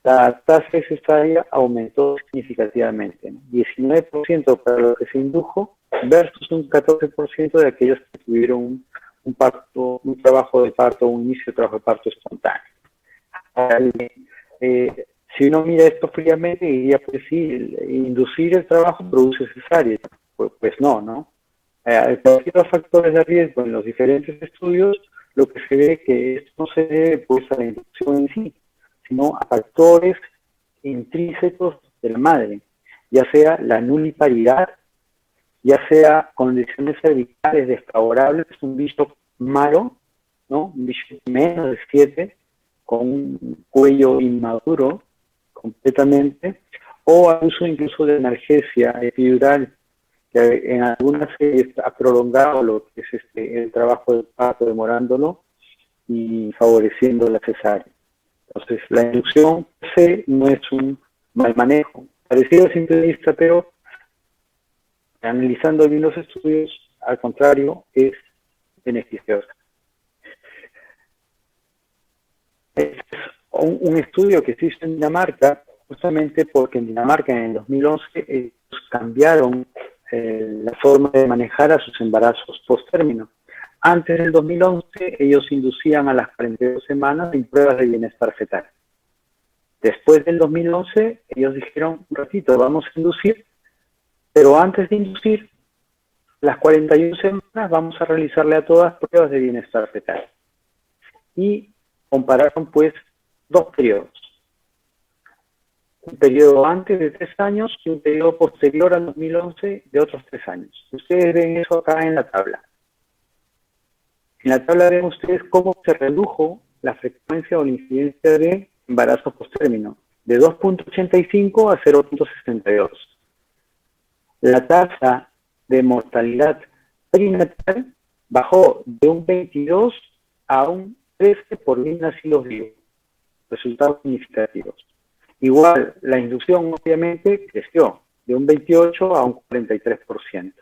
Speaker 1: la tasa de cesárea aumentó significativamente, ¿no? 19% para lo que se indujo versus un 14% de aquellos que tuvieron un trabajo de parto, un inicio de trabajo de parto espontáneo. Si uno mira esto fríamente, diría, pues sí, inducir el trabajo produce cesárea. Pues no, ¿no? Cualquier los factores de riesgo en los diferentes estudios, lo que se ve que esto no se debe pues a la inducción en sí, sino a factores intrínsecos de la madre, ya sea la nuliparidad, ya sea condiciones cervicales desfavorables, un bicho malo, ¿no? Un bicho menos de 7, con un cuello inmaduro completamente, o al uso incluso de analgesia epidural, que en algunas se ha prolongado lo que es el trabajo del parto, demorándolo y favoreciendo la cesárea. Entonces, la inducción no es un mal manejo, parecido a simple vista, pero analizando bien los estudios, al contrario, es beneficiosa. Es un estudio que se hizo en Dinamarca, justamente porque en Dinamarca en el 2011 ellos cambiaron la forma de manejar a sus embarazos post-término. Antes del 2011 ellos inducían a las 42 semanas en pruebas de bienestar fetal. Después del 2011 ellos dijeron, un ratito, vamos a inducir, pero antes de inducir, las 41 semanas vamos a realizarle a todas pruebas de bienestar fetal. Y compararon pues dos periodos. Un periodo antes de 3 años y un periodo posterior al 2011 de otros 3 años. Ustedes ven eso acá en la tabla. En la tabla ven ustedes cómo se redujo la frecuencia o la incidencia de embarazo post-término, de 2.85 a 0.62. La tasa de mortalidad perinatal bajó de un 22 a un 13 por 1000 nacidos vivos. Resultados significativos. Igual, la inducción obviamente creció de un 28 a un 43%.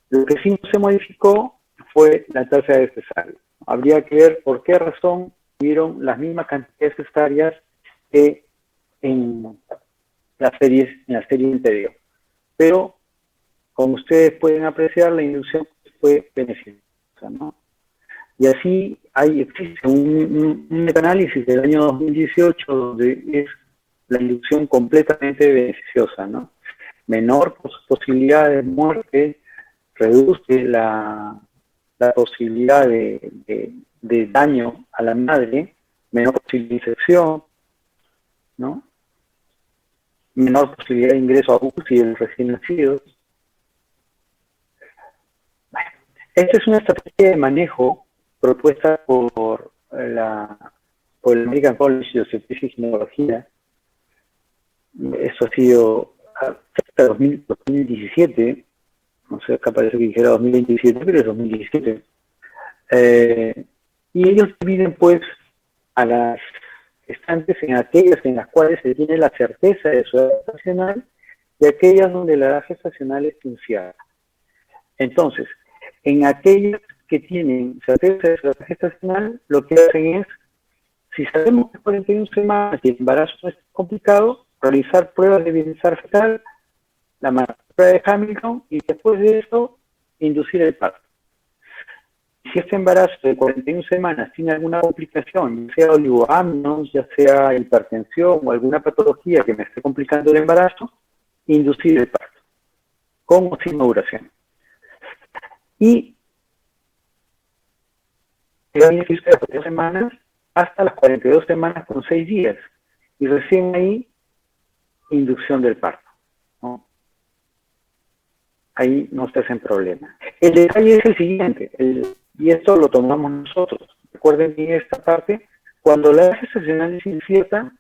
Speaker 1: Lo que sí no se modificó fue la tasa de cesárea. Habría que ver por qué razón tuvieron las mismas cantidades de cesáreas que en la serie anterior. Pero, como ustedes pueden apreciar, la inducción fue beneficiosa, ¿no? Y así existe un metaanálisis del año 2018 donde es la inducción completamente beneficiosa, ¿no? Menor posibilidad de muerte, reduce la posibilidad de daño a la madre, menor posibilidad de infección, ¿no? Menor posibilidad de ingreso a UCI del recién nacido. Bueno, esta es una estrategia de manejo propuesta por el American College of Scientific Neurología. Eso ha sido hasta 2017, no sé, acá parece que dijera 2027, pero es 2017. Y ellos dividen pues a las gestantes en aquellas en las cuales se tiene la certeza de su edad gestacional y aquellas donde la edad gestacional es incierta. Entonces, en aquellas que tienen certeza de su edad gestacional, lo que hacen es, si sabemos que 41 semanas y el embarazo es complicado, realizar pruebas de bienestar fetal, la prueba de Hamilton, y después de eso, inducir el parto. Si este embarazo de 41 semanas tiene alguna complicación, ya sea oligoamnios, ya sea hipertensión o alguna patología que me esté complicando el embarazo, inducir el parto, con o sin maduración. Y el beneficio de las 42 semanas hasta las 42 semanas con 6 días. Y recién ahí, inducción del parto, ¿no? Ahí no se hacen problemas. El detalle es el siguiente, y esto lo tomamos nosotros. Recuerden bien esta parte, cuando la edad gestacional es incierta,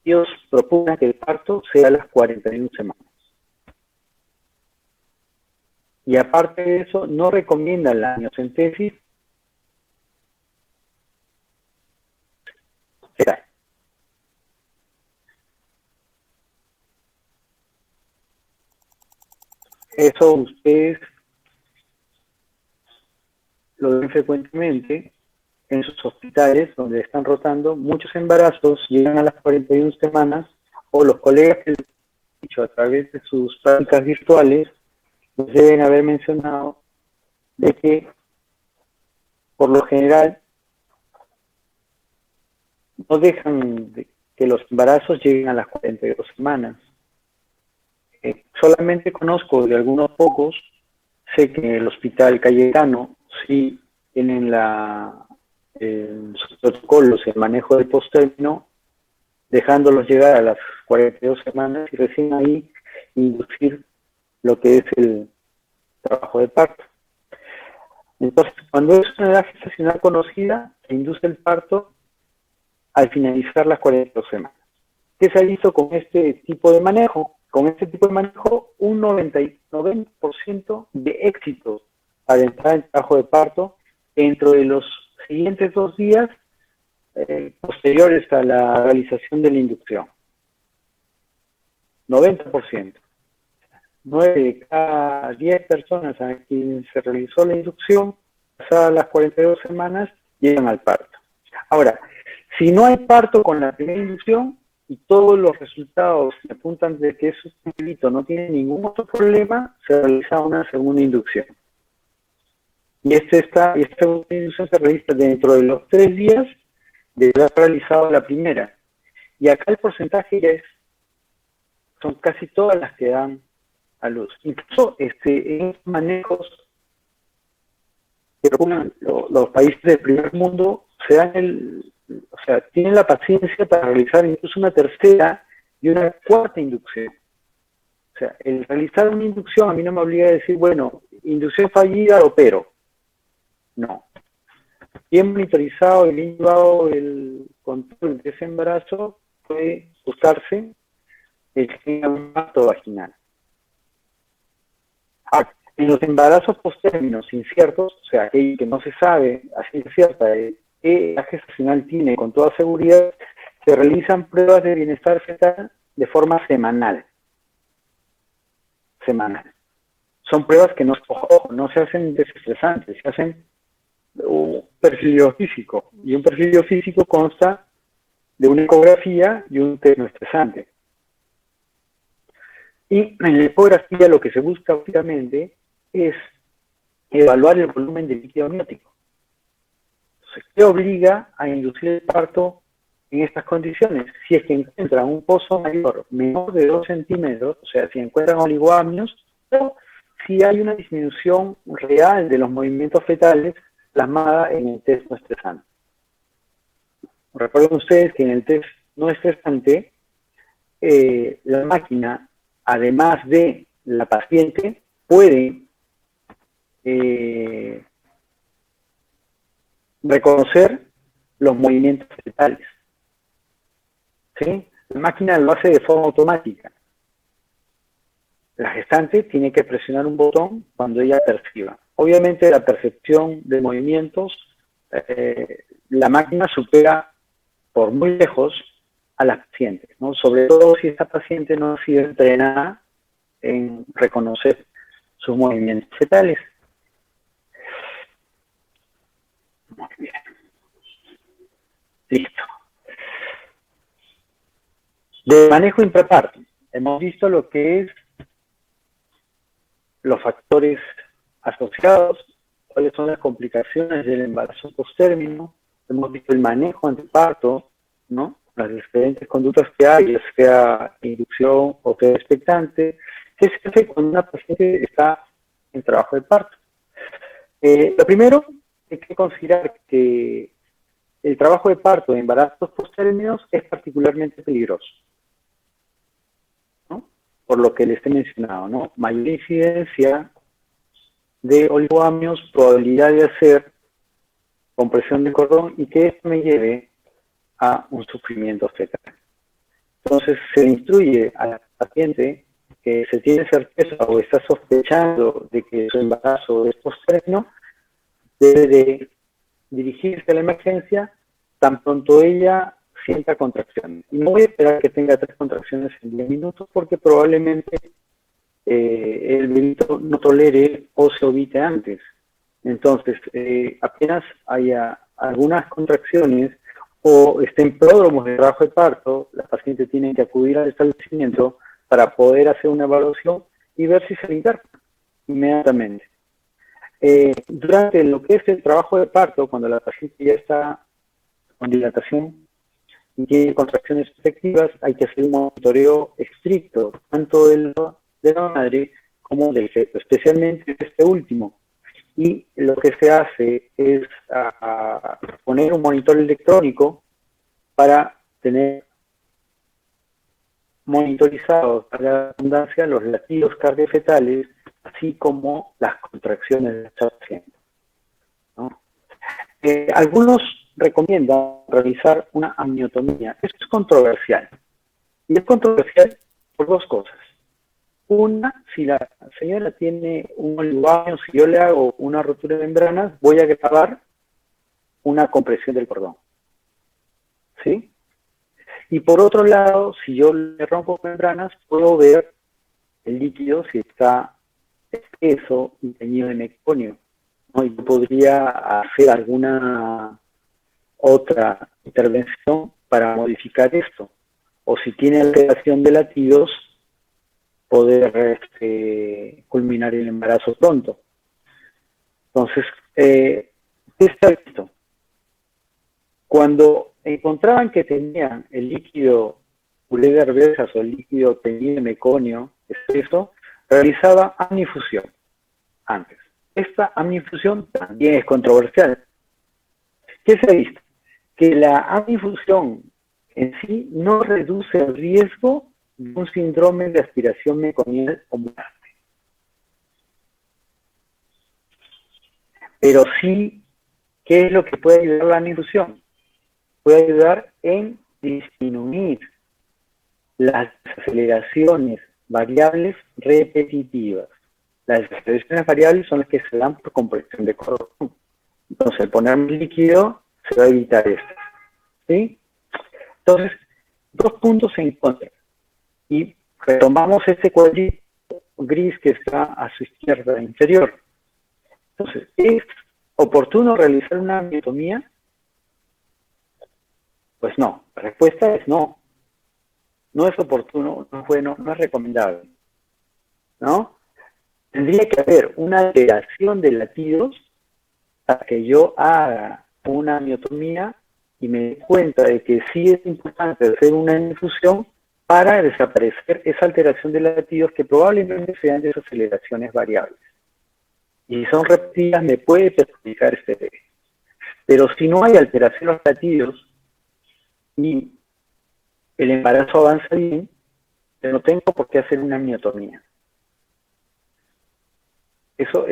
Speaker 1: ellos proponen que el parto sea a las 41 semanas. Y aparte de eso, no recomiendan la amniocentesis. Eso ustedes lo ven frecuentemente en sus hospitales donde están rotando. Muchos embarazos llegan a las 41 semanas, o los colegas que les he dicho a través de sus prácticas virtuales les deben haber mencionado de que por lo general no dejan que los embarazos lleguen a las 42 semanas. Solamente conozco de algunos pocos. Sé que en el Hospital Cayetano sí tienen sus protocolos, el manejo del postérmino, dejándolos llegar a las 42 semanas y recién ahí inducir lo que es el trabajo de parto. Entonces, cuando es una edad gestacional conocida, se induce el parto al finalizar las 42 semanas. ¿Qué se ha visto con este tipo de manejo? Con este tipo de manejo, un 90% de éxito para entrar en trabajo de parto dentro de los siguientes 2 días posteriores a la realización de la inducción. 90%. 9 de cada 10 personas a quienes se realizó la inducción, pasadas las 42 semanas, llegan al parto. Ahora, si no hay parto con la primera inducción y todos los resultados apuntan de que ese bebito no tiene ningún otro problema, se realiza una segunda inducción. Y esta segunda inducción se realiza dentro de los 3 días de haber realizado la primera. Y acá el porcentaje ya son casi todas las que dan a luz. Incluso en manejos que los países del primer mundo se dan tienen la paciencia para realizar incluso una tercera y una cuarta inducción. O sea, el realizar una inducción a mí no me obliga a decir, bueno, inducción fallida, opero. No. Bien monitorizado y bien llevado el control de ese embarazo, puede buscarse el que tenga un parto vaginal. En los embarazos postérminos inciertos, o sea, aquel que no se sabe a ciencia cierta qué edad gestacional tiene con toda seguridad, se realizan pruebas de bienestar fetal de forma semanal. Son pruebas que no se hacen desestresantes, se hacen un perfil biofísico. Y un perfil biofísico consta de una ecografía y un test no estresante. Y en la ecografía lo que se busca obviamente es evaluar el volumen de líquido amniótico. Entonces, ¿qué obliga a inducir el parto en estas condiciones? Si es que encuentran un pozo mayor menor de 2 centímetros, o sea, si encuentran oligoamnios, o si hay una disminución real de los movimientos fetales plasmada en el test no estresante. Recuerden ustedes que en el test no estresante, la máquina, además de la paciente, puede reconocer los movimientos fetales. ¿Sí? La máquina lo hace de forma automática. La gestante tiene que presionar un botón cuando ella perciba. Obviamente la percepción de movimientos, la máquina supera por muy lejos a las pacientes, ¿no? Sobre todo si esta paciente no ha sido entrenada en reconocer sus movimientos fetales. Muy bien. Listo. De manejo intraparto, hemos visto lo que es los factores asociados, cuáles son las complicaciones del embarazo postérmino, hemos visto el manejo anteparto, ¿no? Las diferentes conductas que hay, ya sea inducción o sea expectante, qué se hace cuando una paciente está en trabajo de parto. Lo primero, hay que considerar que el trabajo de parto de embarazos postérminos es particularmente peligroso, ¿no? Por lo que les he mencionado, ¿no? Mayor incidencia de oligoamnios, probabilidad de hacer compresión de cordón y que esto me lleve a un sufrimiento fetal. Entonces se instruye a la paciente que se tiene certeza o está sospechando de que su embarazo es postérmino, debe de dirigirse a la emergencia tan pronto ella sienta contracciones. Y no voy a esperar que tenga 3 contracciones en 10 minutos porque probablemente el bebito no tolere o se ovite antes. Entonces, apenas haya algunas contracciones o estén pródromos de trabajo de parto, la paciente tiene que acudir al establecimiento para poder hacer una evaluación y ver si se le interna inmediatamente. Durante lo que es el trabajo de parto, cuando la paciente ya está con dilatación y tiene contracciones efectivas, hay que hacer un monitoreo estricto, tanto de la madre como del feto, especialmente de este último. Y lo que se hace es poner un monitor electrónico para tener monitorizados, para la redundancia, los latidos cardiofetales, así como las contracciones de esta paciente, ¿no? Algunos recomiendan realizar una amniotomía. Esto es controversial. Y es controversial por dos cosas. Una, si la señora tiene un oligoamnio, si yo le hago una rotura de membranas, voy a grabar una compresión del cordón. ¿Sí? Y por otro lado, si yo le rompo membranas, puedo ver el líquido si está espeso y teñido de meconio, ¿no? Y yo podría hacer alguna otra intervención para modificar esto. O si tiene alteración de latidos, poder culminar el embarazo pronto. Entonces, ¿qué está visto? Cuando encontraban que tenían el líquido puré de arvejas o el líquido teñido de meconio espeso, realizaba amnifusión antes. Esta amnifusión también es controversial. ¿Qué se ha visto? Que la amnifusión en sí no reduce el riesgo de un síndrome de aspiración meconial o muerte. Pero sí, ¿qué es lo que puede ayudar la amnifusión? Puede ayudar en disminuir las desaceleraciones variables repetitivas. Las desaceleraciones variables son las que se dan por compresión de cordón. Entonces, al poner líquido, se va a evitar esto. ¿Sí? Entonces, dos puntos en contra. Y retomamos este cuadrito gris que está a su izquierda inferior. Entonces, ¿es oportuno realizar una amniotomía? Pues no. La respuesta es no. No es oportuno, no es bueno, no es recomendable, ¿no? Tendría que haber una alteración de latidos para que yo haga una amniotomía y me dé cuenta de que sí es importante hacer una infusión para desaparecer esa alteración de latidos que probablemente sean desaceleraciones variables. Y si son repetidas, me puede perjudicar este bebé. Pero si no hay alteración de los latidos y el embarazo avanza bien, yo no tengo por qué hacer una amniotomía. Eso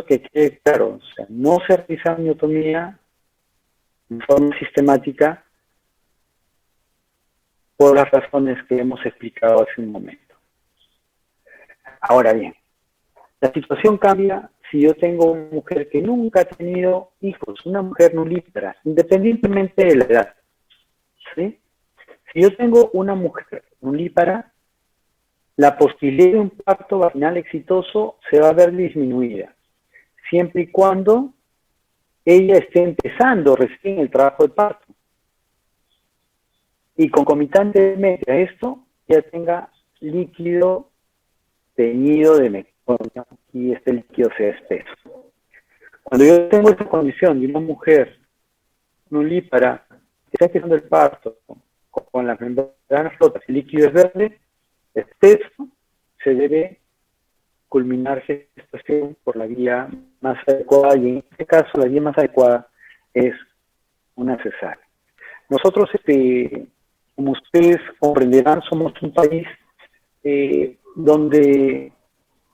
Speaker 1: que quede claro. O sea, no se realiza amniotomía de forma sistemática por las razones que hemos explicado hace un momento. Ahora bien, la situación cambia si yo tengo una mujer que nunca ha tenido hijos, una mujer nulípara, independientemente de la edad. ¿Sí? Si yo tengo una mujer nulípara, la posibilidad de un parto vaginal exitoso se va a ver disminuida, siempre y cuando ella esté empezando recién el trabajo de parto. Y concomitantemente a esto, ya tenga líquido teñido de meconio y este líquido sea espeso. Cuando yo tengo esta condición de una mujer nulípara que está empezando el parto con las membranas flotas y el líquido es verde, espeso, se debe culminar gestación por la vía más adecuada, y en este caso la vía más adecuada es una cesárea. Nosotros, como ustedes comprenderán, somos un país donde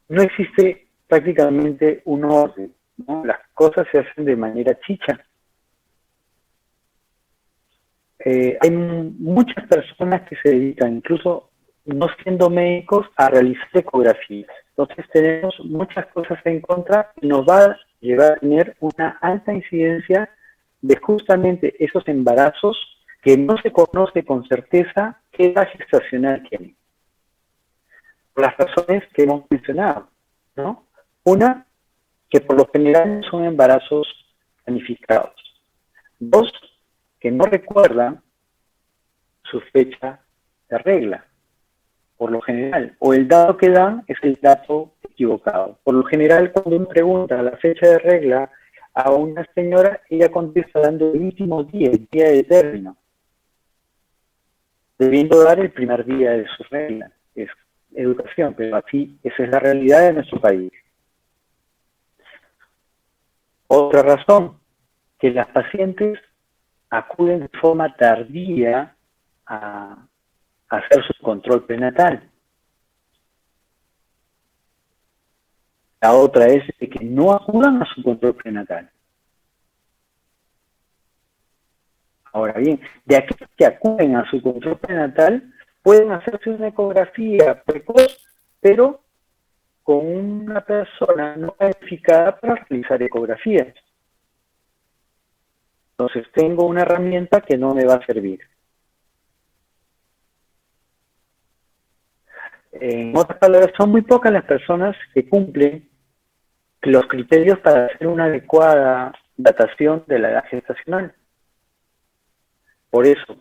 Speaker 1: no existe prácticamente un orden, ¿no? Las cosas se hacen de manera chicha. Hay muchas personas que se dedican, incluso no siendo médicos, a realizar ecografías. Entonces tenemos muchas cosas en contra y nos va a llevar a tener una alta incidencia de justamente esos embarazos que no se conoce con certeza qué edad gestacional tienen. por las razones que hemos mencionado, ¿no? Una, que por lo general son embarazos planificados. Dos, que no recuerdan su fecha de regla, por lo general, o el dato que dan es el dato equivocado. Por lo general, cuando uno pregunta la fecha de regla a una señora, ella contesta dando el último día, el día de término, debiendo dar el primer día de su regla. Es educación, pero así, esa es la realidad de nuestro país. Otra razón, que las pacientes acuden de forma tardía a hacer su control prenatal. La otra es de que no acudan a su control prenatal. Ahora bien, de aquellos que acuden a su control prenatal, pueden hacerse una ecografía precoz, pero con una persona no calificada para realizar ecografías. Entonces tengo una herramienta que no me va a servir. En otras palabras, son muy pocas las personas que cumplen los criterios para hacer una adecuada datación de la edad gestacional. Por eso,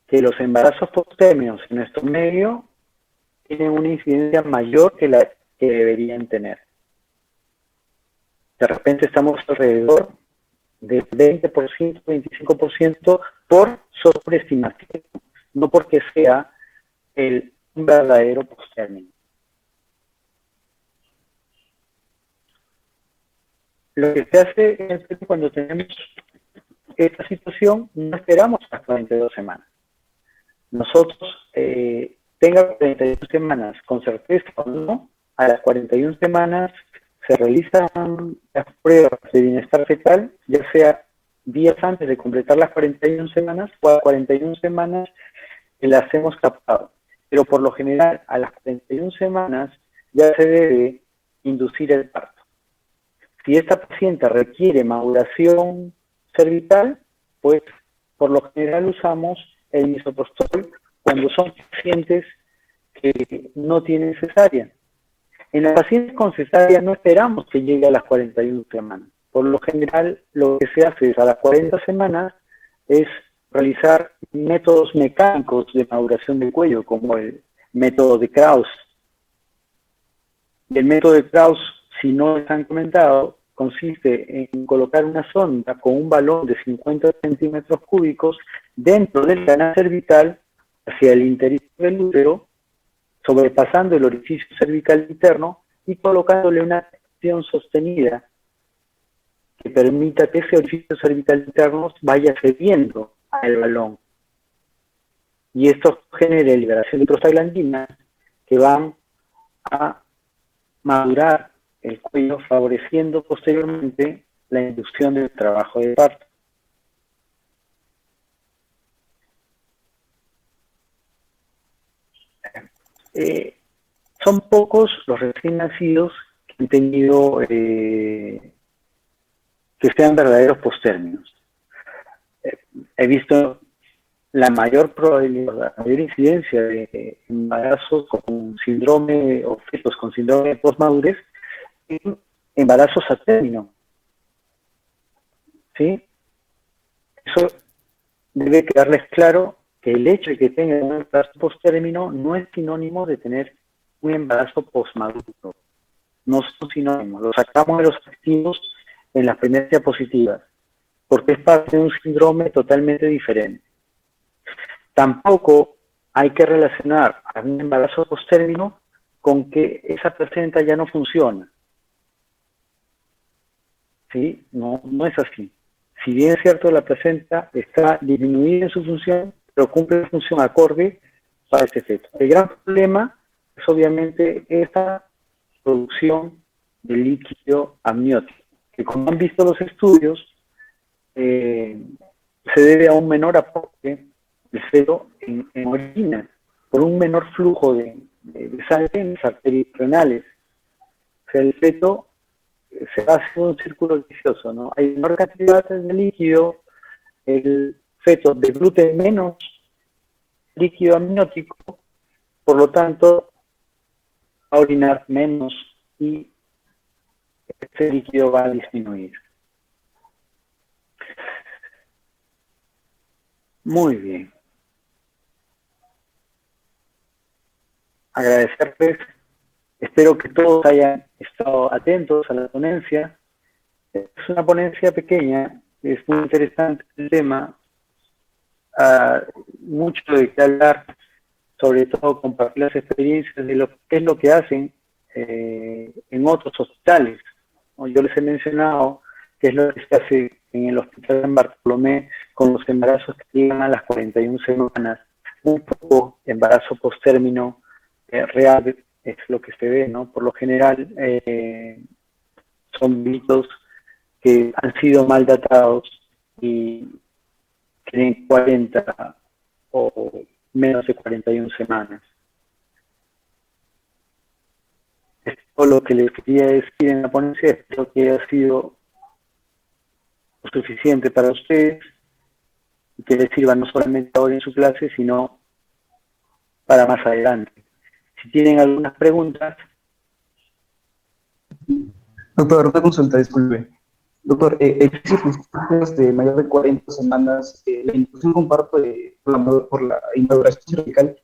Speaker 1: que los embarazos posttérminos en nuestro medio tienen una incidencia mayor que la que deberían tener. De repente estamos alrededor del 20%, 25% por sobreestimación, no porque sea un verdadero posttérmino. Lo que se hace es que cuando tenemos esta situación, no esperamos las 42 semanas. Nosotros, tenga 41 semanas con certeza o no, a las 41 semanas se realizan las pruebas de bienestar fetal, ya sea días antes de completar las 41 semanas o a las 41 semanas que las hemos captado. Pero por lo general, a las 41 semanas ya se debe inducir el parto. Si esta paciente requiere maduración cervical, pues por lo general usamos el misoprostol cuando son pacientes que no tienen cesárea. En las pacientes con cesárea no esperamos que llegue a las 41 semanas. Por lo general, lo que se hace es a las 40 semanas es realizar métodos mecánicos de maduración del cuello, como el método de Krauss. El método de Krauss, si no les han comentado, consiste en colocar una sonda con un balón de 50 centímetros cúbicos dentro del canal cervical hacia el interior del útero, sobrepasando el orificio cervical interno y colocándole una acción sostenida que permita que ese orificio cervical interno vaya cediendo al balón. Y esto genera liberación de prostaglandinas que van a madurar el cuello, favoreciendo posteriormente la inducción del trabajo de parto. Son pocos los recién nacidos que han tenido que sean verdaderos postérminos. He visto la mayor probabilidad, la mayor incidencia de embarazos con síndrome o fetos con síndrome de postmadurez en embarazos a término. ¿Sí? Eso debe quedarles claro que el hecho de que tengan un embarazo posttérmino no es sinónimo de tener un embarazo postmaduro. No son sinónimos. Lo sacamos de los activos en las primeras diapositivas, porque es parte de un síndrome totalmente diferente. Tampoco hay que relacionar a un embarazo posttérmino con que esa placenta ya no funciona. ¿Sí? No es así. Si bien es cierto, la placenta está disminuida en su función, pero cumple una función acorde para este feto. El gran problema es obviamente esta producción de líquido amniótico, que como han visto los estudios, se debe a un menor aporte de feto en orina, por un menor flujo de sangre en las arterias renales. O sea, el feto se va haciendo un círculo vicioso, ¿no? Hay menor cantidad de líquido, el feto deglute menos líquido amniótico Por lo tanto, va a orinar menos y este líquido va a disminuir. Muy bien. Agradecerles. Espero que todos hayan estado atentos a la ponencia. Es una ponencia pequeña, es muy interesante el tema, mucho de qué hablar, sobre todo compartir las experiencias de lo que es lo que hacen en otros hospitales. Yo les he mencionado qué es lo que se hace en el hospital San Bartolomé con los embarazos que llegan a las 41 semanas, un poco embarazo posttérmino real es lo que se ve, ¿no? Por lo general son mitos que han sido mal datados y tienen 40 o menos de 41 semanas. Es todo lo que les quería decir en la ponencia. Espero que haya sido lo suficiente para ustedes y que les sirva no solamente ahora en su clase, sino para más adelante. Si tienen algunas preguntas.
Speaker 2: Doctor, una consulta, disculpe. Doctor, ejercicios de mayor de 40 semanas, la inducción con parto por la inauguración cervical,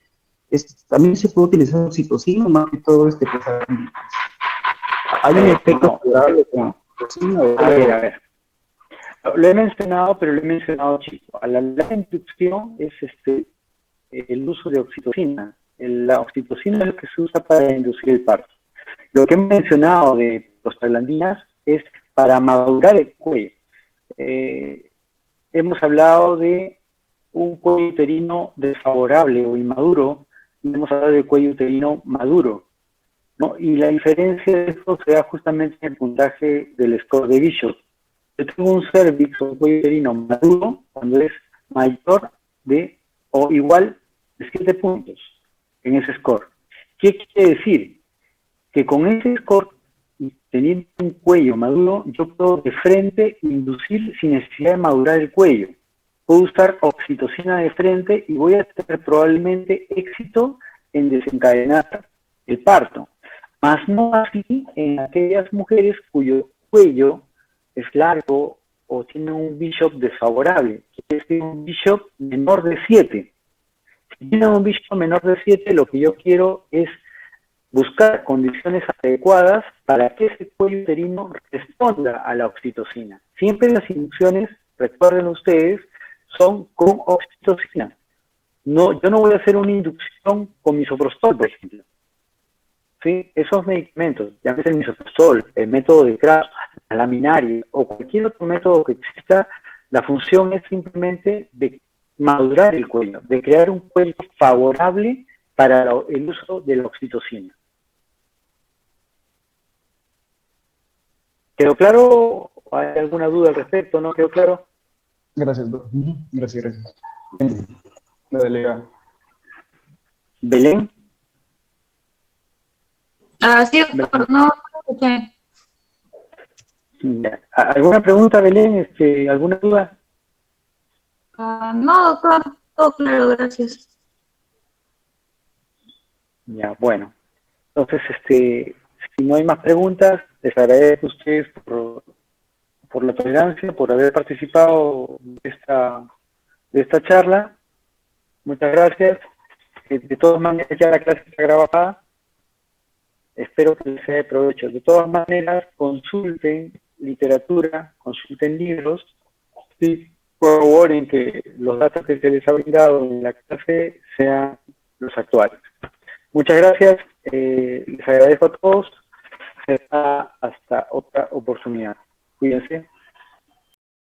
Speaker 2: ¿también se puede utilizar oxitocina más que todo ¿Hay un efecto favorable con oxitocina?
Speaker 1: A ver. Lo he mencionado, pero lo he mencionado chico. A la inducción es el uso de oxitocina. La oxitocina es lo que se usa para inducir el parto. Lo que he mencionado de prostaglandinas es para madurar el cuello. Hemos hablado de un cuello uterino desfavorable o inmaduro, y hemos hablado de cuello uterino maduro, ¿no? Y la diferencia de esto se da justamente en el puntaje del score de Bishop. Yo tengo un cervix o un cuello uterino maduro cuando es mayor de o igual de 7 puntos en ese score. ¿Qué quiere decir? Que con ese score, teniendo un cuello maduro, yo puedo de frente inducir sin necesidad de madurar el cuello. Puedo usar oxitocina de frente y voy a tener probablemente éxito en desencadenar el parto. Más no así en aquellas mujeres cuyo cuello es largo o tiene un Bishop desfavorable, que es un Bishop menor de 7. Si tiene un Bishop menor de 7, lo que yo quiero es buscar condiciones adecuadas para que ese cuello uterino responda a la oxitocina. Siempre las inducciones, recuerden ustedes, son con oxitocina. No, yo no voy a hacer una inducción con misoprostol, por ejemplo. ¿Sí? Esos medicamentos, ya sea el misoprostol, el método de Kraft, la laminaria o cualquier otro método que exista, la función es simplemente de madurar el cuello, de crear un cuello favorable para el uso de la oxitocina. ¿Quedó claro? ¿Hay alguna duda al respecto? ¿No quedó claro?
Speaker 2: Gracias, doctor. Gracias. La delegada.
Speaker 1: ¿Belén?
Speaker 3: Sí, doctor, no escuché.
Speaker 1: ¿Alguna pregunta, Belén? ¿Alguna duda?
Speaker 3: No, doctor, todo claro, gracias.
Speaker 1: Ya, bueno. Entonces, si no hay más preguntas, les agradezco a ustedes por la tolerancia, por haber participado de esta charla. Muchas gracias. De todas maneras, ya la clase está grabada. Espero que les sea de provecho. De todas maneras, consulten literatura, consulten libros, y corroboren que los datos que se les ha brindado en la clase sean los actuales. Muchas gracias. Les agradezco a todos. Hasta otra oportunidad. Cuídense.